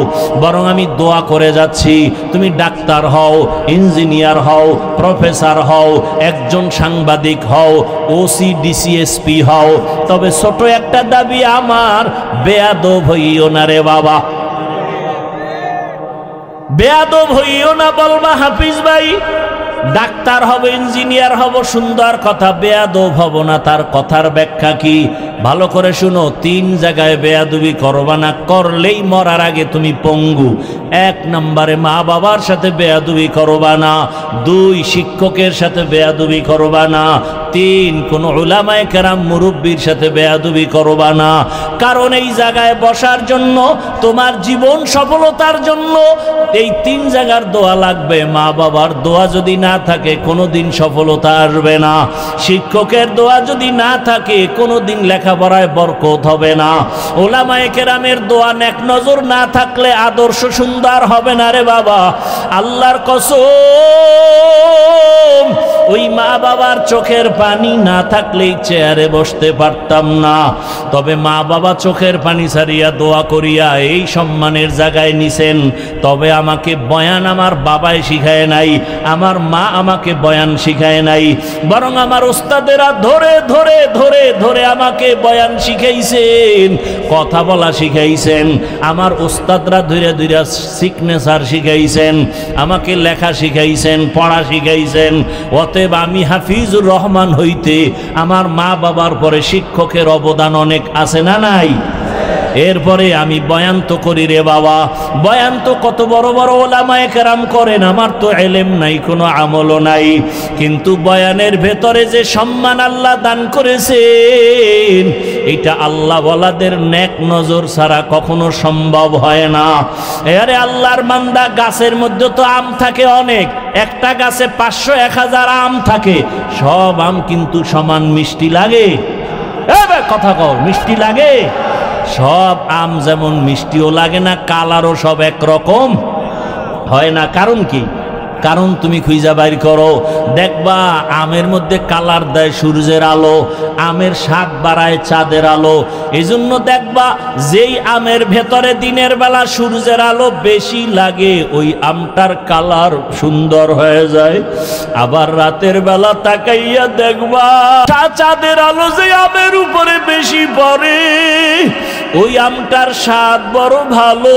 বরং আমি দোয়া করে যাচ্ছি, তুমি ডাক্তার হও, ইঞ্জিনিয়ার হও, প্রফেসর হও, একজন সাংবাদিক হও, ওসি ডিসিএসপি হও। তবে ছোট একটা দাবি আমার, বেয়াদব হইও না রে বাবা, বেয়াদব হইও না। বলবা হাফিজ ভাই ডাক্তার হব, ইঞ্জিনিয়ার হব, সুন্দর কথা, বেয়াদব হব না। তার কথার ব্যাখ্যা কি? ভালো করে শুনো, 3 জায়গায় বেয়াদবি করবা না, করলেই মরার আগে তুমি পঙ্গু। 1 নম্বরে মা বাবার সাথে বেয়াদবি করবা না, 2 শিক্ষকের সাথে বেয়াদবি করবা না, 3 কোন উলামায়ে কেরাম মুরব্বির সাথে বেয়াদবি করবা না। কারণ এই জায়গায় বসার জন্য, তোমার জীবন সফলতার জন্য এই 3 জায়গার দোয়া লাগবে। মা বাবার দোয়া যদি না থাকে, কোনোদিন সফলতা আসবে না। শিক্ষকের দোয়া যদি না থাকে, কোনোদিন লেখাপড়ায় বরকত হবে না। উলামায়ে কেরামের দোয়া নেক নজর না থাকলে আদর্শ সুন্দর হবে না রে বাবা। আল্লাহর কসম, ওই মা বাবার চোখের পানি না থাকলেই চেয়ারে বসতে পারতাম না। তবে মা বাবা চোখের পানি ছাড়িয়া দোয়া করিয়া এই সম্মানের জায়গায় নিছেন। তবে আমাকে বয়ান আমার বাবাই শিখায় নাই, আমার মা আমাকে বয়ান শিখায় নাই, বরং আমার ওস্তাদেরা ধরে ধরে ধরে ধরে আমাকে বয়ান শিখাইছেন, কথা বলা শিখাইছেন। আমার ওস্তাদরা ধীরে ধীরে সিগনেচার শিখাইছেন, আমাকে লেখা শিখাইছেন, পড়া শিখাইছেন। অতএব আমি হাফিজুর রহমান হইতে আমার মা বাবার পরে শিক্ষকের অবদান অনেক আছে না নাই? এরপরে আমি বয়ান তো করি রে বাবা, বয়ান তো কত বড় বড় ওলামায়ে কেরাম করেন, আমার তো এলেম নাই, কোনো আমলও নাই। কিন্তু বয়ানের ভেতরে যে সম্মান আল্লাহ দান করেছেন, এটা আল্লাহ ওয়ালাদের নেক নজর ছাড়া কখনো সম্ভব হয় না। আরে আল্লাহর বান্দা, গাছের মধ্যে তো আম থাকে অনেক, একটা গাছে 500-1000 আম থাকে, সব আম কিন্তু সমান মিষ্টি লাগে? কথা কও, মিষ্টি লাগে? সব আম যেমন মিষ্টিও লাগে না, কালারও সব একরকম হয় না। কারণ কি? কারণ তুমি খুঁজা বাইর করো, দেখবা আমের মধ্যে কালার দেয় সূর্যের আলো, আমের স্বাদ বাড়ায় চাঁদের আলো। এই জন্য দেখবা যেই আমের ভেতরে দিনের বেলা সূর্যের আলো বেশি লাগে, ওই আমটার কালার সুন্দর হয়ে যায়। আবার রাতের বেলা তাকাইয়া দেখবা চাঁদের আলো যে আমের উপরে বেশি পড়ে, ওই আমটার স্বাদ বড় ভালো।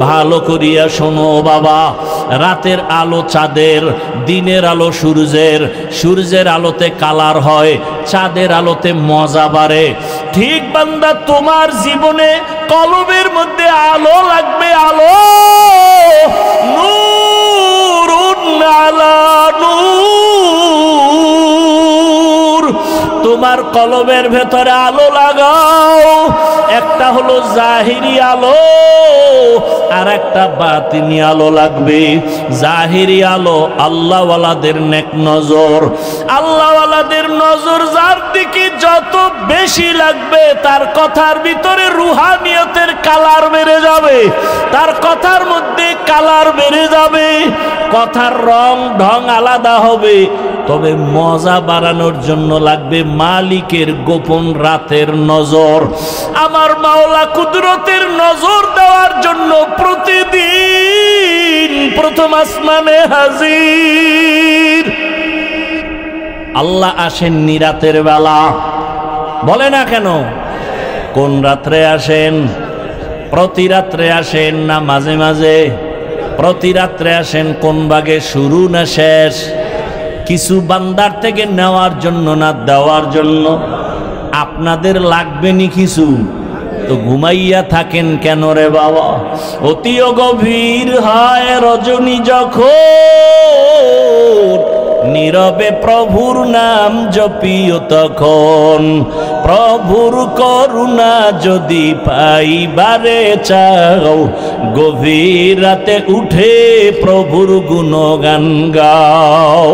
ভালো করিয়া শোনো বাবা, রাতের আলো চাঁদের, দিনের আলো সূর্যের, সূর্যের আলোতে কালার হয়, চাঁদের আলোতে মজা বাড়ে। ঠিক বান্দা, তোমার জীবনে কলবের মধ্যে আলো লাগবে, আলো, নূরুন আলা নূর। তোমার কলবের ভেতরে আলো লাগাও। একটা হলো জাহিরি আলো, আর একটা বাতিনি আলো লাগবে। জাহিরি আলো আল্লাহওয়ালাদের নেক নজর, আল্লাহওয়ালাদের নজর যার দিকে যত বেশি লাগবে তার কথার ভিতরে রুহানিয়তের কালার বেড়ে যাবে, তার কথার মধ্যে কালার বেড়ে যাবে, কথার রং ঢং আলাদা হবে। তবে মজা বাড়ানোর জন্য লাগবে মালিকের গোপন রাতের নজর। আমার মাওলা কুদরতের নজর দেওয়ার জন্য প্রতিদিন প্রথম আসমানে হাজির। আল্লাহ আসেননি রাতের বেলা, বলে না কেন? কোন রাত্রে আসেন? প্রতি রাত্রে আসেন না মাঝে মাঝে? প্রতি রাত্রে আসেন। কোন ভাগে, শুরু না শেষ? কিছু বান্দার থেকে নেওয়ার জন্য না দেওয়ার জন্য? আপনাদের লাগবে নি কিছু, তো ঘুমাইয়া থাকেন কেন রে বাবা? অতিও গভীর হয় রজনী যখন, নীরবে প্রভুর নাম জপিও তখন। প্রভুর করুণা যদি পাইবারে চাও, গভীর রাতে উঠে প্রভুর গুণগান গাও।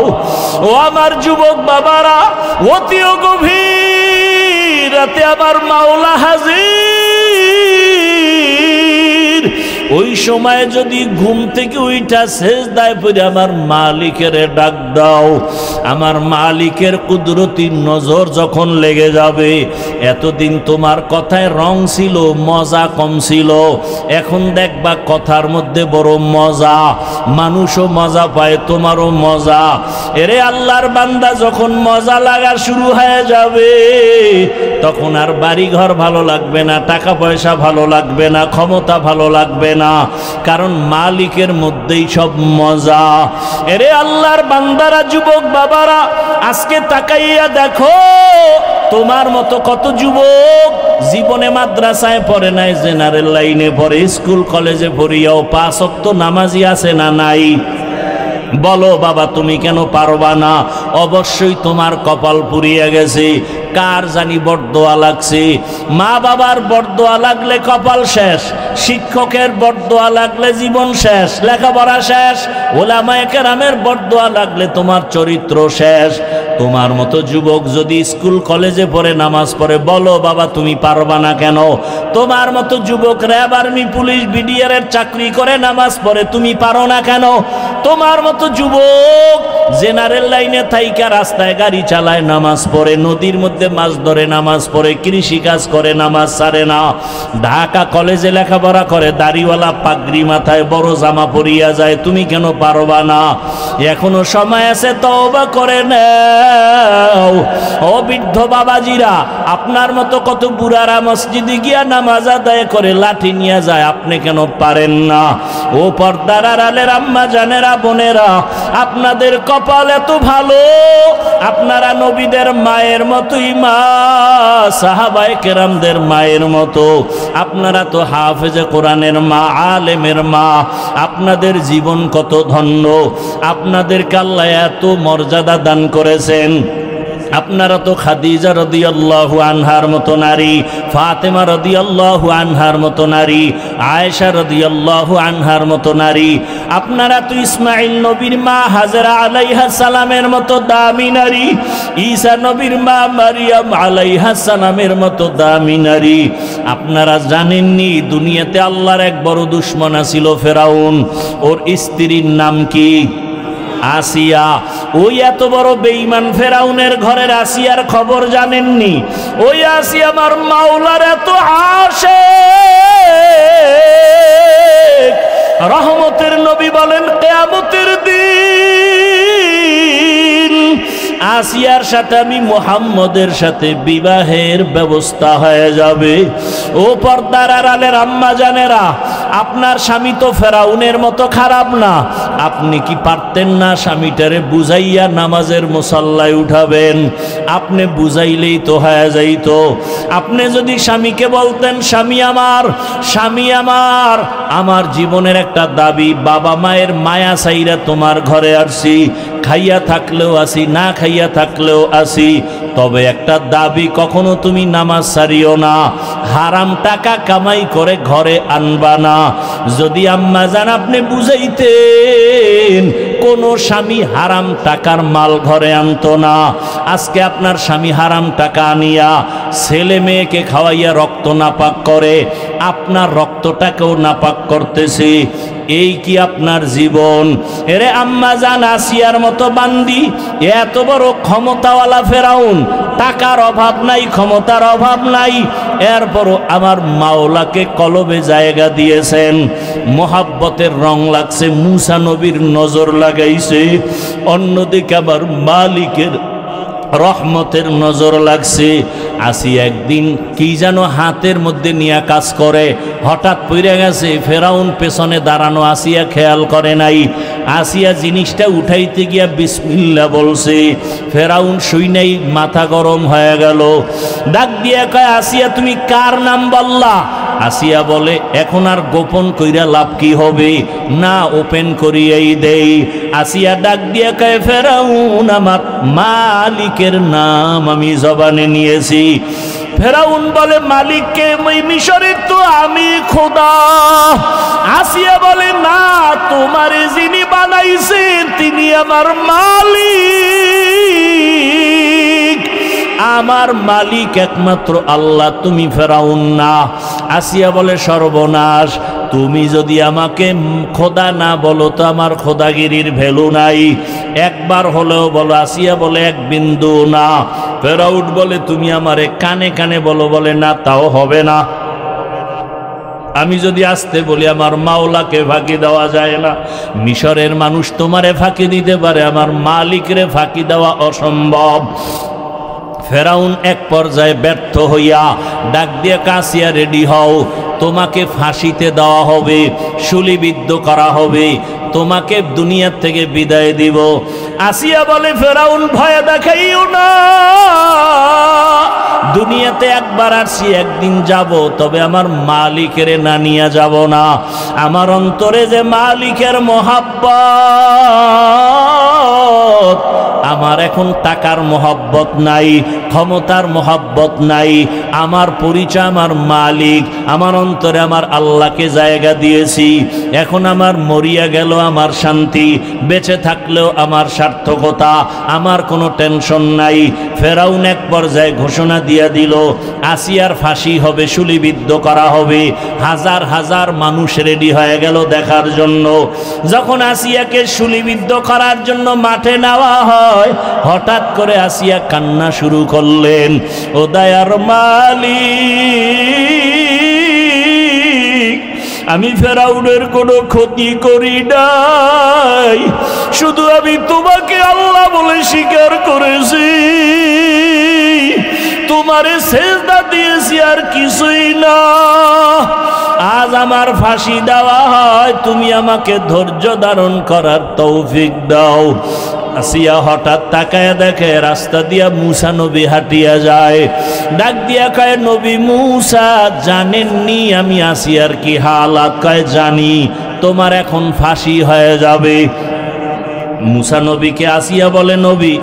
ও আমার যুবক বাবারা, অতিও গভীর রাতে আমার মাওলা হাজির। ওই সময় যদি ঘুম থেকে উইঠা সেজদায় পড়ে আমার মালিকের ডাক দাও, আমার মালিকের কুদরতি নজর যখন লেগে যাবে। এতদিন তোমার কথায় রং ছিল, মজা কম ছিল, এখন দেখবা কথার মধ্যে বড় মজা, মানুষও মজা পায়, তোমারও মজা। এরে আল্লাহর বান্দা, যখন মজা লাগা শুরু হয়ে যাবে তখন আর বাড়ি ঘর ভালো লাগবে না, টাকা পয়সা ভালো লাগবে না, ক্ষমতা ভালো লাগবে না, কারণ মালিকের মধ্যেই সব মজা। এরে আল্লাহর বান্দারা, যুবক বাবারা, আজকে তাকাইয়া দেখো তোমার মতো কত যুবক জীবনে মাদ্রাসায় পড়ে নাই, জেনারেল লাইনে পড়ে, স্কুল কলেজে পড়িয়াও 5 ওয়াক্ত নামাজি আছে না নাই? বলো বাবা, তুমি কেন পারবা না? অবশ্যই তোমার কপাল পুড়িয়ে গেছে। কার জানি বরদোয়া লাগছে। মা বাবার বরদোয়া লাগলে কপাল শেষ, শিক্ষকের বরদোয়া লাগলে জীবন শেষ, লেখাপড়া শেষ, ওলামায়ে কেরামের বরদোয়া লাগলে তোমার চরিত্র শেষ। তোমার মতো যুবক যদি স্কুল কলেজে পড়ে নামাজ পড়ে, বলো বাবা তুমি পারবা না কেন? তোমার মতো যুবক র্যাব, আর্মি, পুলিশ, বিডিআর এর চাকরি করে নামাজ পড়ে, তুমি পারো না কেন? তোমার মতো যুবক জেনারেল লাইনে থাইকা রাস্তায় গাড়ি চালায়, নামাজ পড়ে, নদীর মধ্যে মাছ ধরে নামাজ পড়ে, কৃষি কাজ করে, নামাজ ছাড়ে না, ঢাকা কলেজে লেখাপড়া করে, দাড়িওয়ালা পাগড়ি মাথায়, বড় জামা পরিয়া যায়, তুমি কেন পারবা না? এখনো সময় আছে, তওবা করে নাও। ও বৃদ্ধ বাবাজিরা, আপনার মতো কত বুড়ারা মসজিদে গিয়া নামাজ আদায় করে লাঠি নিয়ে যায়, আপনি কেন পারেন না? ও পর্দার আড়ালের আম্মা জানেরা, বোনেরা, আপনাদের কপাল এত ভালো, আপনারা নবীদের মায়ের মতোই মা, সাহাবায়ে কেরামদের মায়ের মতো। আপনারা তো হাফেজে কোরআনের মা, আলেমের মা। আপনাদের জীবন কত ধন্য, আপনাদেরকে আল্লাহ এত মর্যাদা দান করেছেন। আপনারা তো খাদিজা রাদিয়াল্লাহু আনহার মতো নারী, ফাতেমা রাদিয়াল্লাহু আনহার মতো নারী, আয়েশা রাদিয়াল্লাহু আনহার মতো নারী। আপনারা তো ইসমাইল নবীর মা হাজেরা আলাইহা সালামের মতো দামি নারী, ঈসা নবীর মা মারিয়াম আলাইহা সালামের মতো দামি নারী। আপনারা জানেননি দুনিয়াতে আল্লাহর এক বড় দুশমন ছিল, ফেরাউন। ওর স্ত্রীর নাম কি? আসিয়া। ওই এত বড় বেঈমান ফেরাউনের ঘরের আসিয়ার খবর জানেননি? ওই আসিয়া আমার মাওলার এত আশিক, রহমতের নবী বলেন কিয়ামতের দিন আসিয়ার সাথে আমি মুহাম্মদের সাথে বিবাহের ব্যবস্থা হয়ে যাবে। ও পর্দার আড়ালের আম্মা জানেরা, আপনার স্বামী তো ফেরাউনের মতো খারাপ না। আপনি কি পারতেন না স্বামীটারে বুঝাইয়া নামাজের মুসাল্লায় উঠাবেন? আপনি বুঝাইলেই তো হয়ে যাইত। আপনি যদি স্বামীকে বলতেন, স্বামী আমার, স্বামী আমার, আমার জীবনের একটা দাবি, বাবা মায়ের মায়া চাইরা তোমার ঘরে আসছি, খাইয়া থাকলেও আসি, না খাইয়া থাকলেও আসি, তবে একটা দাবি, কখনো তুমি নামাজ ছাড়িও না, হারাম টাকা কামাই করে ঘরে আনবা না। যদি আম্মা জান আপনি বুঝাইতেন, কোন স্বামী হারাম টাকার মাল ঘরে আনতো না। আজকে আপনার স্বামী হারাম টাকা আনিয়া ছেলে মেয়েকে খাওয়াইয়া রক্ত নাপাক করে, আপনার রক্তটাকেও নাপাক করতেছে। এই কি আপনার জীবন? এরে আম্মা জান, আসিয়ার মতো বান্দি, এত বড় ক্ষমতাওয়ালা ফেরাউন, টাকার অভাব নাই, ক্ষমতার অভাব নাই, এরপরও আমার মাওলাকে কলবে জায়গা দিয়েছেন। মোহাব্বতের রং লাগছে, মুসা নবীর নজর লাগাইছে। অন্যদিকে আবার মালিকের রহমতের নজর লাগছে। আসি একদিন কি যেন হাতের মধ্যে নিয়ে কাজ করে, হঠাৎ পড়ে গেছে। ফেরাউন পেছনে দাঁড়ানো, আসিয়া খেয়াল করে নাই। আসিয়া জিনিসটা উঠাইতে গিয়া বিসমিল্লাহ বলছে। ফেরাউন শুই নাই, মাথা গরম হয়ে গেল। ডাক দিয়া কয়, আসিয়া তুমি কার নাম বললা? আসিয়া বলে, এখন আর গোপন কইরা লাভ কি হবে, না ওপেন করিয়াই দেই। আসিয়া ডাক দিয়া কয়, ফেরাউন, আমার মালিকের নাম আমি জবানে নিয়েছি। ফেরাউন বলে, মালিককে? মিশরের তো আমি খোদা। আসিয়া বলে, না, তোমারে যিনি বানাইছেন তিনি আমার মালিক। আমার মালিক একমাত্র আল্লাহ, তুমি ফেরাউন না। আসিয়া বলে, সর্বনাশ, তুমি যদি আমাকে খোদা না বলো তো আমার খোদাগিরির ভ্যালু নাই। একবার হলেও বলো। আসিয়া বলে, এক বিন্দু না। ফেরাউন বলে, তুমি আমারে কানে কানে বলো। বলে, না, তাও হবে না। আমি যদি আসতে বলি আমার মাওলাকে ফাঁকি দেওয়া যায় না। মিশরের মানুষ তোমারে ফাঁকি দিতে পারে, আমার মালিকরে ফাঁকি দেওয়া অসম্ভব। ফেরাউন এক পর্যায়ে ব্যর্থ হইয়া ডাক দিয়ে, কাসিয়া রেডি হও, তোমাকে ফাঁসিতে দেওয়া হবে, শুলিবিদ্ধ করা হবে, তোমাকে দুনিয়ার থেকে বিদায় দিব। আসিয়া বলে, ফেরাউন ভয় দেখাইও না, দুনিয়াতে একবার আসি, একদিন যাব, তবে আমার মালিকের না নিয়ে যাব না। আমার অন্তরে যে মালিকের মহাব্বত, আমার এখন টাকার মহাব্বত নাই, ক্ষমতার মহাব্বত নাই। আমার পরিচয় আমার মালিক, আমার অন্তরে আমার আল্লাহকে জায়গা দিয়েছি। এখন আমার মরিয়া গেল আমার শান্তি, বেঁচে থাকলেও আমার সার্থকতা, আমার কোনো টেনশন নাই। ফেরাউন এক পর্যায়ে ঘোষণা দিয়া দিল, আসিয়ার ফাঁসি হবে, শুলিবিদ্ধ করা হবে। হাজার হাজার মানুষ রেডি হয়ে গেল দেখার জন্য। যখন আসিয়াকে শুলিবিদ্ধ করার জন্য মাঠে নেওয়া হয়, হঠাৎ করে আসিয়া কান্না শুরু করলেন। ও দয়ার মালিক, আমি ফেরাউনের কোনো ক্ষতি করি নাই, শুধু আমি তোমাকে আল্লাহ বলে স্বীকার করেছি, তোমারে সেজদা দিয়েছি, আর কিছুই না। আজ আমার ফাঁসি দেওয়া হয়, তুমি আমাকে ধৈর্য ধারণ করার তৌফিক দাও। আসিয়া হঠাৎ তাকায় দেখে রাস্তা দিয়া মুসা নবী হাঁটিয়া যায়। ডাক দিয়া কয়, নবী মুসা, জানেননি আমি আসিয়ার কি হালাত? কয়, জানি, তোমার এখন ফাঁসি হয়ে যাবে। মুসা নবীকে আসিয়া বলে, নবী,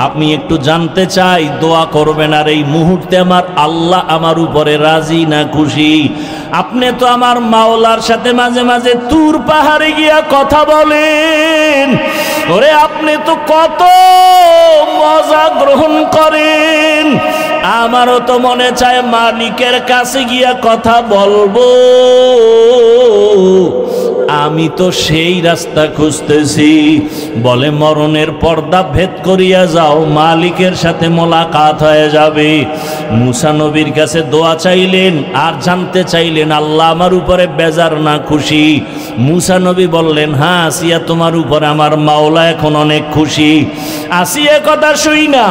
আপনি একটু জানতে চাই, দোয়া করবেন, আর এই মুহূর্তে আমার আল্লাহ আমার উপরে রাজি না খুশি? আপনি তো আমার মাওলার সাথে মাঝে মাঝে তুর পাহাড়ে গিয়া কথা বলেন, ওরে আপনি তো কত মজা গ্রহণ করেন। আমারও তো মনে চায় মালিকের কাছে গিয়া কথা বলবো। আমি তো সেই রাস্তা খুঁজতেছি। বলে মরণের পর্দা ভেদ করিয়া যাও, মালিকের সাথে মোলাকাত হয়ে যাবে। মুসা নবীর কাছে দোয়া চাইলেন আর জানতে চাইলেন আল্লাহ আমার উপরে বেজার না খুশি। মুসা নবী বললেন, হ্যাঁ আসিয়া তোমার উপরে আমার মাওলা এখন অনেক খুশি। আসিয়া কথা শুই না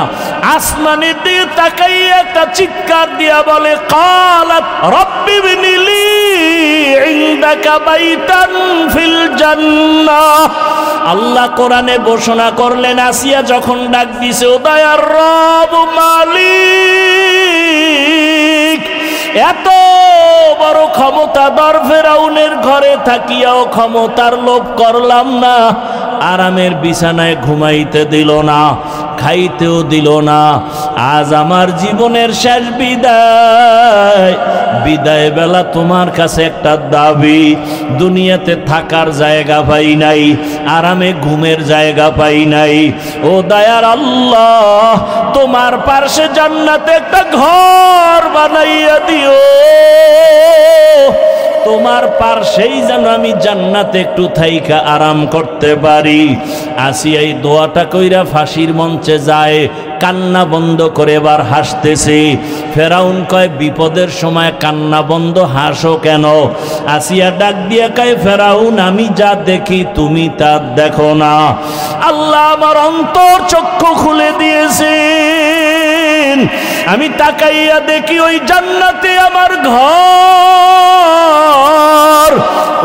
আসমানের দিকে তাকাইয়া একটা চিৎকার দিয়া বলে, কালাত রব্বি বিনিলি ইনদাকা বাইতান ফিল জান্নাহ। আল্লাহ কোরআনে ঘোষণা করলেন, আসিয়া যখন ডাক দিছে, ও দয়ার রব মালিক, এত বড় ক্ষমতাধর ফেরাউনের ঘরে থাকিয়াও ক্ষমতার লোভ করলাম না, আরামের বিছানায় ঘুমাইতে দিল না, খাইতেও দিল না। আজ আমার জীবনের শেষ বিদায়, বিদায় বেলা তোমার কাছে একটা দাবি, দুনিয়াতে থাকার জায়গা পাই নাই, আরামে ঘুমের জায়গা পাই নাই। ও দয়ার আল্লাহ, তোমার পার্শ্বে জান্নাতে একটা ঘর বানাইয়া দিও, তোমার পার্শ্বেই যেন আমি জান্নাতে একটু থাইকা আরাম করতে পারি। আসিয়া এই দোয়াটা কইরা ফাঁসির মঞ্চে যায়, কান্না বন্ধ করে এবার হাসতেছে। ফেরাউন কয়, বিপদের সময় কান্না বন্ধ, হাসো কেন? আসিয়া ডাক দিয়া কয়, ফেরাউন আমি যা দেখি তুমি তা দেখো না। আল্লাহ আমার অন্তর চক্ষু খুলে দিয়েছেন, আমি তাকাইয়া দেখি ওই জান্নাতে আমার ঘর,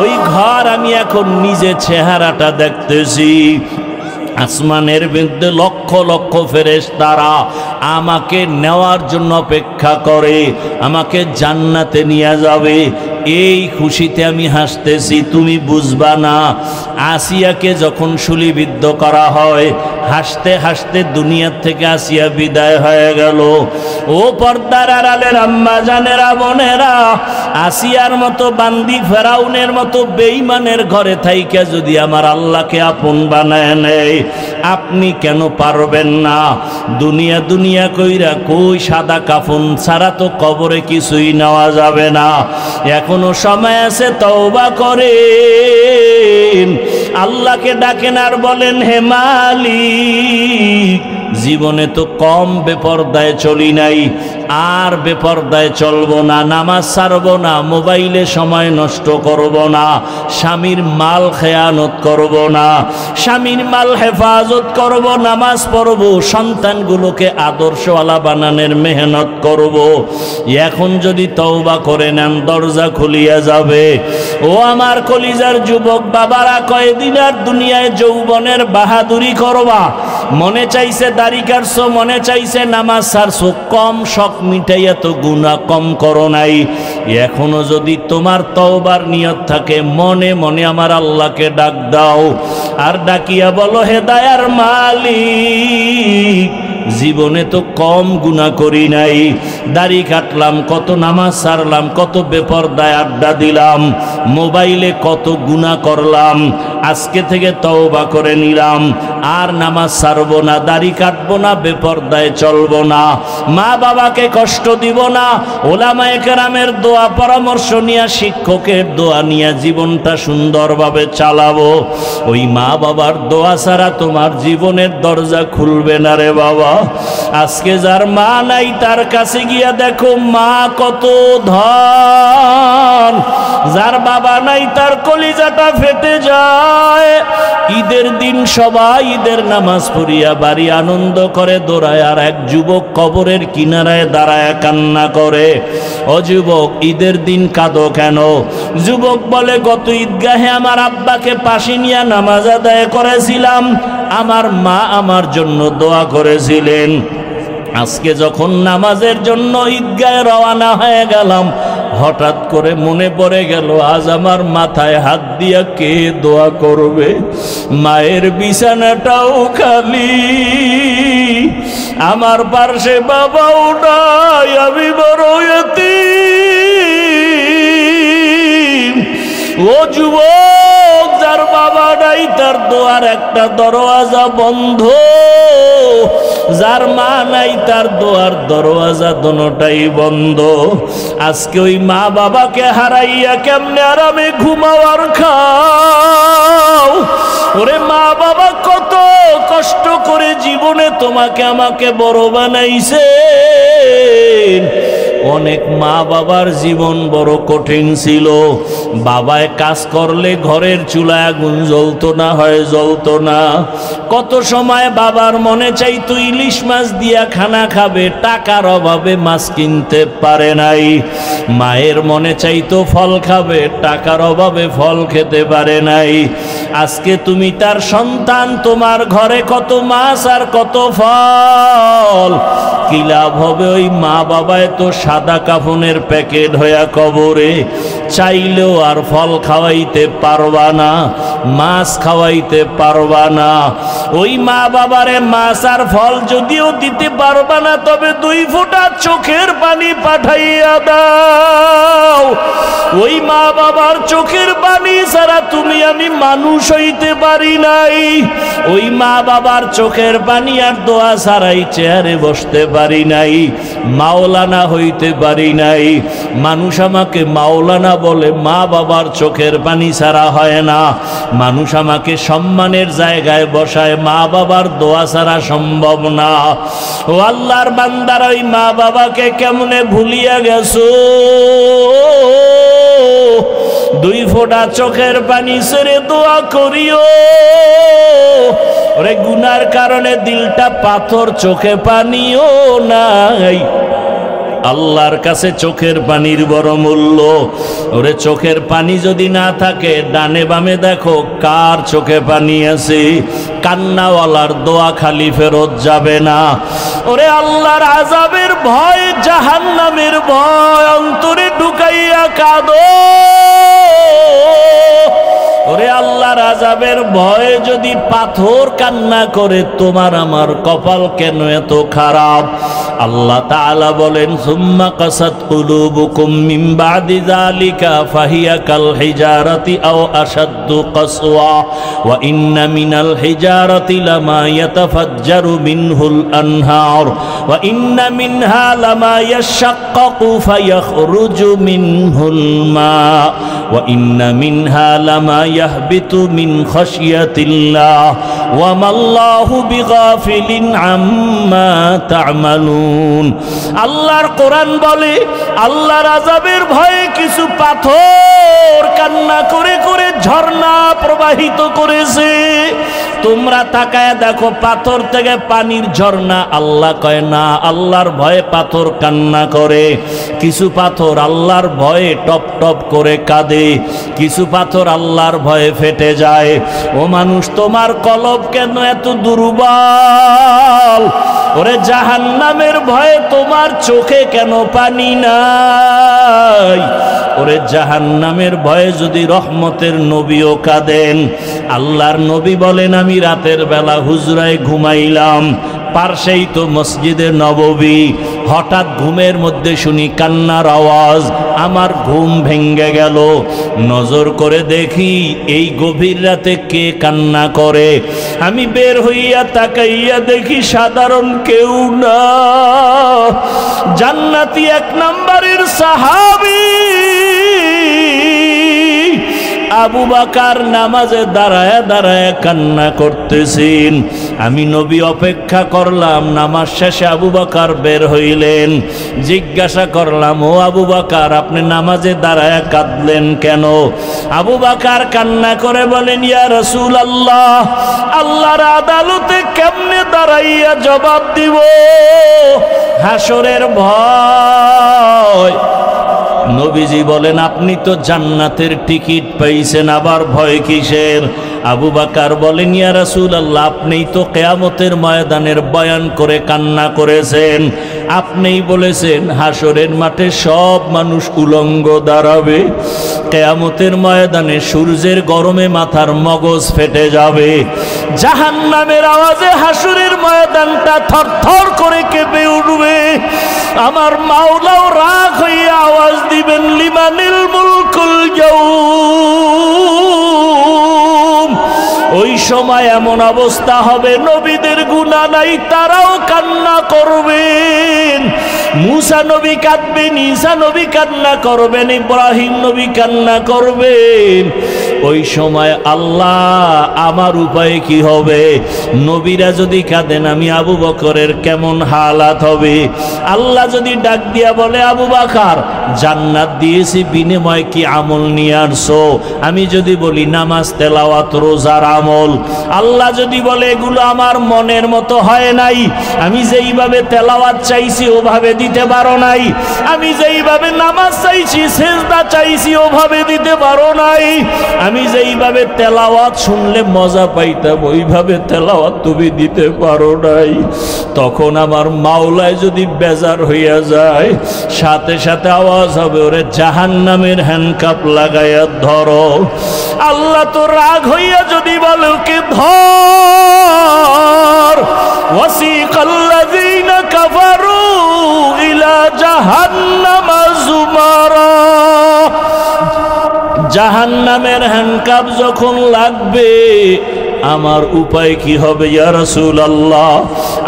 ওই ঘর আমি এখন নিজে চেহারাটা দেখতেছি। আসমানের মধ্যে লক্ষ লক্ষ ফেরেশতারা আমাকে নেওয়ার জন্য অপেক্ষা করে, আমাকে জান্নাতে নিয়ে যাবে। এই খুশিতে আমি হাসতেছি, তুমি বুঝবা না। আসিয়াকে যখন শুলিবিদ্ধ করা হয়, হাসতে হাসতে দুনিয়ার থেকে আসিয়া বিদায় হয়ে গেল। ও পর্দার আড়ালের আম্মা জানেরা, বোনেরা, আসিয়ার মতো বান্দি, ফেরাউনের মতো বেঈমানের ঘরে থাইকা যদি আমার আল্লাহকে আপন বানায় নেয়, আপনি কেন পারবেন না? দুনিয়া দুনিয়া কইরা কই সাদা কাফন ছাড়া তো কবরে কিছুই নেওয়া যাবে না। এখনো সময় আছে, তওবা করেন, আল্লাহকে ডাকেন আর বলেন, হে মালিক, জীবনে তো কম বেপরদায় চলি নাই, আর বেপরদায় চলবো না, নামাজ ছাড়বো না, মোবাইলে সময় নষ্ট করব না, স্বামীর মাল খেয়ানত করব না, স্বামীর মাল হেফাজত করব, নামাজ পড়ব, সন্তানগুলোকে আদর্শওয়ালা বানানোর মেহনত করব। এখন যদি তওবা করে নেন, দরজা খুলিয়া যাবে। ও আমার কলিজার যুবক বাবারা, কয়দিন আর দুনিয়ায় যৌবনের বাহাদুরি করবা? মনে চাইছে দাড়ি কাটছো, মনে চাইছে নামাজ ছাড়ছো, কম শখ মিটাইয়া তো গুনাহ কম করো নাই। এখনো যদি তোমার তওবার নিয়ত থাকে, মনে মনে আমার আল্লাহকে ডাক দাও, আর ডাকিয়া বলো, হে দয়ার মালিক, জীবনে তো কম গুনাহ করি নাই, দাড়ি কাটলাম, কত নামাজ ছাড়লাম, কত বেপরদায় আড্ডা দিলাম, মোবাইলে কত গুনাহ করলাম, আজকে থেকে তওবা করে নিলাম, আর নামাজ ছাড়বো না, দাড়ি কাটবো না, বেপরদায় চলবো না, মা বাবাকে কষ্ট দিব না, ওলামায়ে কেরামের দোয়া পরামর্শ নিয়ে, শিক্ষকের দোয়া নিয়ে জীবনটা সুন্দরভাবে চালাবো। ওই মা বাবার দোয়া ছাড়া তোমার জীবনের দরজা খুলবে না রে বাবা। আজকে যার মা নাই, তার কাছে গিয়া দেখো মা কত ধন, যার বাবা নাই তার কলিজাটা ফেটে যায়। ঈদের দিন সবাই ঈদের নামাজ পড়িয়া বাড়ি আনন্দ করে দৌড়ায়, আর এক যুবক কবরের কিনারায় দাঁড়ায় কান্না করে। ও যুবক, ঈদের দিন কাঁদো কেন? যুবক বলে, গত ঈদগাহে আমার আব্বাকে পাশে নিয়ে নামাজ আদায় করেছিলাম, আমার মা আমার জন্য দোয়া করেছিলেন। আজকে যখন নামাজের জন্য ঈদগাহে রওনা হয়ে গেলাম, হঠাৎ করে মনে পড়ে গেল, আজ আমার মাথায় হাত দিয়া কে দোয়া করবে? মায়ের বিছানাটাও খালি, আমার পার্শ্বে বাবাও নাই, আমি বড় এতিম। ও যুবক, যার বাবা নাই, তার দোয়ার একটা দরওয়াজা বন্ধ। যার মা নাই তার দোয়ার দরওয়াজা দোনোটাই বন্ধ। আজকে ওই মা বাবাকে হারাইয়া কেমনে আরামে ঘুমাও আর খাও? ওরে মা বাবা কত কষ্ট করে জীবনে তোমাকে আমাকে বড় বানাইছে। অনেক মা বাবার জীবন বড় কঠিন ছিল। বাবায় কাজ করলে ঘরের চুলায় আগুন জ্বলতো না, হয় জ্বলতো না। কত সময় বাবার মনে চাইতো ইলিশ মাছ দিয়া খানা খাবে, টাকার অভাবে মাছ কিনতে পারে নাই। মায়ের মনে চাইতো ফল খাবে, টাকার অভাবে ফল খেতে পারে নাই। আজকে তুমি তার সন্তান, তোমার ঘরে কত মাছ আর কত ফল, কি লাভ হবে? ওই মা বাবায় তো সাদা কাফনের প্যাকেট হইয়া কবরে, চাইলেও আর ফল খাওয়াইতে পারবা না, মাছ খাওয়াইতে পারবা না। ওই মা বাবারে মাছ আর ফল যদিও দিতে পারবা না, তবে 2 ফোঁটা চোখের পানি পাঠাইয়া দাও। ওই মা বাবার চোখের পানি ছাড়া তুমি আমি মানুষ হইতে পারি নাই। ওই মা বাবার চোখের পানি আর দোয়া ছাড়াই চেয়ারে বসতে পারি নাই, মাওলানা হইতে পারি নাই। মানুষ আমাকে মাওলানা বলে, মা বাবার চোখের পানি ছাড়া হয় না। মানুষ আমাকে সম্মানের জায়গায় বসায়, মা বাবার দোয়া ছাড়া সম্ভব না। ও আল্লাহর বান্দারা, ওই মা বাবাকে কেমনে ভুলিয়া গেছো? 2 ফোঁটা চোখের পানি ছেড়ে দোয়া করিও। ওরে গুনার কারণে দিলটা পাথর, চোখে পানিও নাই। আল্লাহর কাছে চোখের পানির বড় মূল্য। ওরে চোখের পানি যদি না থাকে, ডানে বামে দেখো কার চোখে পানি আছে। কান্নাওয়ালার দোয়া খালি ফেরত যাবে না। ওরে আল্লাহর আযাবের ভয়, জাহান্নামের ভয় অন্তরে ঢুকাইয়া কাঁদো। ওরে আল্লাহর আযাবের ভয়ে যদি পাথর কান্না করে, তোমার আমার কপাল কেন এত খারাপ? আল্লাহ তাআলা বলেন, সুম্মা কাসাত কুলুবুকুম মিন বাদি যালিকা ফাহিয়া কাল হিজারাতি আও আশাদ্দু কাসওয়া ওয়া ইন্না মিনাল হিজারাতি লামা ইয়াতাফাজ্জারু মিনহুল আনহার ওয়া ইন্না মিনহা লামা ইয়াশাক্কাকু ফায়াখরুজু মিনহুল মা ওয়া ইন্না মিনহা লামা ইয়াহবিতু মিন খাশিয়াতিল্লাহ ওয়া মাল্লাহু বিগাফিলিন আম্মা তা'মালুন। আল্লাহর কোরআন বলে, আল্লাহর আযাবের ভয়ে কিছু পাথর কান্না করে করে ঝর্ণা প্রবাহিত করেছে। তোমরা তাকায় দেখো, পাথর থেকে পানির ঝর্ণা। আল্লাহ কয় না, আল্লাহর ভয়ে পাথর কান্না করে। কিছু পাথর আল্লাহর ভয়ে টপ টপ করে কাঁদে, কিছু পাথর আল্লাহর ভয়ে ফেটে যায়। ও মানুষ, তোমার কলব কেন এত দুর্বল? ওরে জাহান্নামের ভয়ে তোমার চোখে কেন পানি নাই? ওরে জাহান্নামের ভয়ে যদি রহমতের নবীও কাঁদেন। আল্লাহর নবী বলেন, আমি রাতের বেলা হুজরায় ঘুমাইলাম, পার্শ্বেই তো মসজিদে নববী। হঠাৎ ঘুমের মধ্যে শুনি কান্নার আওয়াজ, আমার ঘুম ভেঙ্গে গেল। নজর করে দেখি এই গভীর রাতে কে কান্না করে। আমি বের হইয়া তাকাইয়া দেখি সাধারণ কেউ না, জান্নাতি 1 নম্বরের সাহাবী আবু বকর নামাজে দাঁড়ায় দাঁড়ায় কান্না করতেছেন। আমি নবী অপেক্ষা করলাম, নামাজ শেষে আবু বকর বের হইলেন। জিজ্ঞাসা করলাম, ও আবু বকর, আপনি নামাজে দাঁড়ায় কাঁদলেন কেন? আবু বকর কান্না করে বলেন, ইয়া রাসূলুল্লাহ, আল্লাহর আদালতে কেমনে দাঁড়াইয়া জবাব দিব? হাসরের ভয়। নবীজি বলেন, আপনি তো জান্নাতের টিকিট পাইছেন, আবার ভয় কিসের? আবু বকর বলেন, ইয়া রাসূলুল্লাহ, আপনিই তো কিয়ামতের ময়দানের বয়ান করে কান্না করেছেন। আপনিই বলেছেন হাসরের মাঠে সব মানুষ উলঙ্গ দাঁড়াবে। কিয়ামতের ময়দানে সূর্যের গরমে মাথার মগজ ফেটে যাবে। জাহান্নামের আওয়াজে হাসরের ময়দানটা থরথর করে কেঁপে উঠবে। আমার মাওলাও রাগ হয়ে আওয়াজ দিবেন, লিমানিল মুলকুল ইয়াউম। ওই সময় এমন অবস্থা হবে নবীদের গুনাহ নাই, তারাও কান্না করবেন। মুসা নবী কাঁদবেন, ঈসা নবী কান্না করবেন, ইব্রাহিম নবী কান্না করবেন। ওই সময় আল্লাহ আমার উপায় কি হবে? নবীরা যদি কাঁদেন, আমি আবু বকরের কেমন হালাত হবে? আল্লাহ যদি ডাক দিয়া বলে, আবু বকর জান্নাত দিয়েছি, বিনিময়ে কি আমল নিয়ে আসছো? আমি যদি বলি নামাজ, তেলাওয়াত, রোজার আমল। আল্লাহ যদি বলে এগুলো আমার মনের মতো হয় নাই, আমি যেইভাবে তেলাওয়াত চাইছি ওভাবে দিতে পারো নাই, আমি যেইভাবে নামাজ চাইছি, সেজদা চাইছি ওভাবে দিতে পারো নাই, আমি যেইভাবে তেলাওয়াত শুনলে মজা পাইতাম ওইভাবে তেলাওয়াত তুমি দিতে পারো নাই। তখন আমার মাওলায় যদি বেজার হইয়া যায়, সাথে সাথে আওয়াজ হবে, ওরে জাহান্নামের হ্যান্ডকাপ লাগাইয়া ধরো। আল্লাহ তো রাগ হইয়া যদি বলে ওকে ধর, ওয়াসিকাল্লাযীনা কাফারু ইলা জাহান্নামা যুমারা। জাহান্নামের হ্যান্ডকাপ যখন লাগবে, আমার উপায় কি হবে? ইয়া রাসূলুল্লাহ,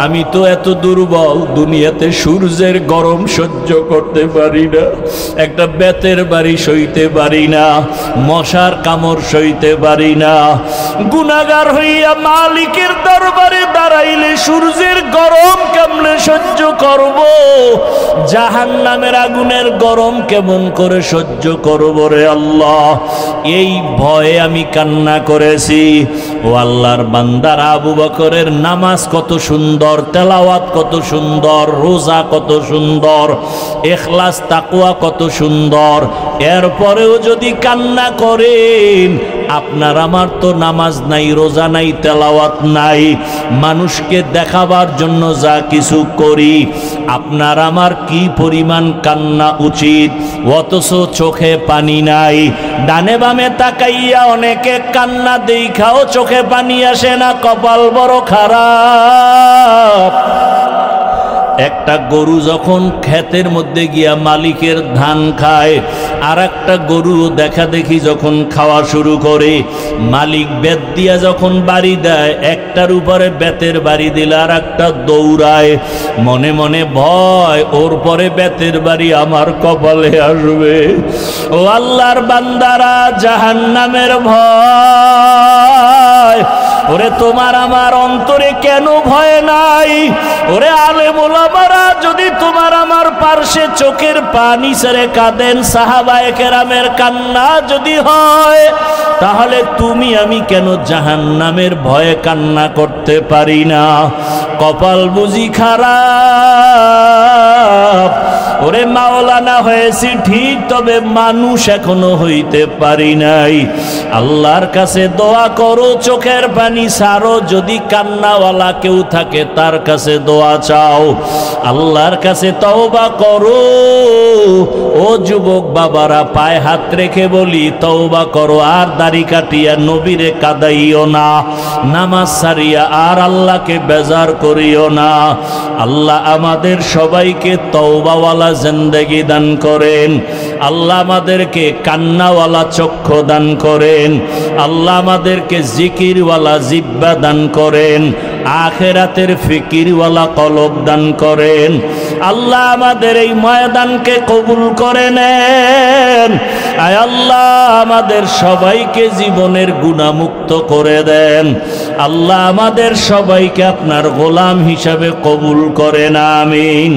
আমি তো এত দুর্বল, দুনিয়াতে সূর্যের গরম সহ্য করতে পারি না, একটা বেতের বাড়ি সইতে পারি না, মশার কামড় সইতে পারি না। গুনাহগার হইয়া মালিকের দরবারে দাঁড়াইলে সূর্যের গরম কেমনে সহ্য করব? জাহান্নামের আগুনের গরম কেমন করে সহ্য করব রে আল্লাহ? এই ভয়ে আমি কান্না করেছি। ও আল্লাহর বান্দার, আবু বকরের নামাজ কত সুন্দর, তেলাওয়াত কত সুন্দর, রোজা কত সুন্দর, ইখলাস তাকওয়া কত সুন্দর, এরপরেও যদি কান্না করেন, আপনার আমার তো নামাজ নাই, রোজা নাই, তেলাওয়াত নাই, মানুষকে দেখাবার জন্য যা কিছু করি, আপনার আমার কি পরিমাণ কান্না উচিত, অথচ চোখে পানি নাই। ডানে বামে তাকাইয়া অনেকে কান্না দেখাও চোখে পানি আসে না, কপাল বড় খারাপ। একটা গরু যখন ক্ষেতের মধ্যে গিয়া মালিকের ধান খায়, আর একটা গরু দেখা দেখি যখন খাওয়া শুরু করে, মালিক বেত দিয়া যখন বাড়ি দেয়, একটার উপরে বেতের বাড়ি দিলে আর একটা দৌড়ায়, মনে মনে ভয়, ওর পরে বেতের বাড়ি আমার কপালে আসবে। ও আল্লাহর বান্দারা, জাহান্নামের ভয়, ওরে তোমার আমার অন্তরে কেন ভয় নাই? ওরে আলেম ওলামারা যদি তোমার আমার পার্শ্বে চোখের পানি ছেড়ে কাঁদেন, সাহাবায়ে কেরামের কান্না যদি হয়, তাহলে তুমি আমি কেন জাহান্নামের ভয়ে কান্না করতে পারি না? কপাল বুঝি খারাপ। ওরে মাওলানা হয়েছি ঠিক, তবে মানুষ এখনো হইতে পারি নাই। আল্লাহর কাছে দোয়া করো, চোখের পানি ছাড়ো, যদি কান্নাওয়ালা কেউ থাকে তার কাছে দোয়া চাও, আল্লাহর কাছে তওবা করো। ও যুবক বাবারা, পায়ে হাত রেখে বলি, তওবা করো, আর দাড়ি কাটিয়া নবীরে কাদাইও না, নামাজ ছাড়িয়া আর আল্লাহকে বেজার করিও না। আল্লাহ আমাদের সবাইকে তওবাওয়ালা জিন্দেগি দান করেন। আল্লাহ আমাদেরকে কান্নাওয়ালা চক্ষু দান করেন। আল্লাহ আমাদেরকে জিকিরওয়ালা জিহ্বা দান করেন। আখিরাতের ফিকিরওয়ালা কলব দান করেন। আল্লাহ আমাদের এই ময়দানকে কবুল করে নেন। আয় আল্লাহ আমাদের সবাইকে জীবনের গুনাহমুক্ত করে দেন। আল্লাহ আমাদের সবাইকে আপনার গোলাম হিসাবে কবুল করেন। আমিন।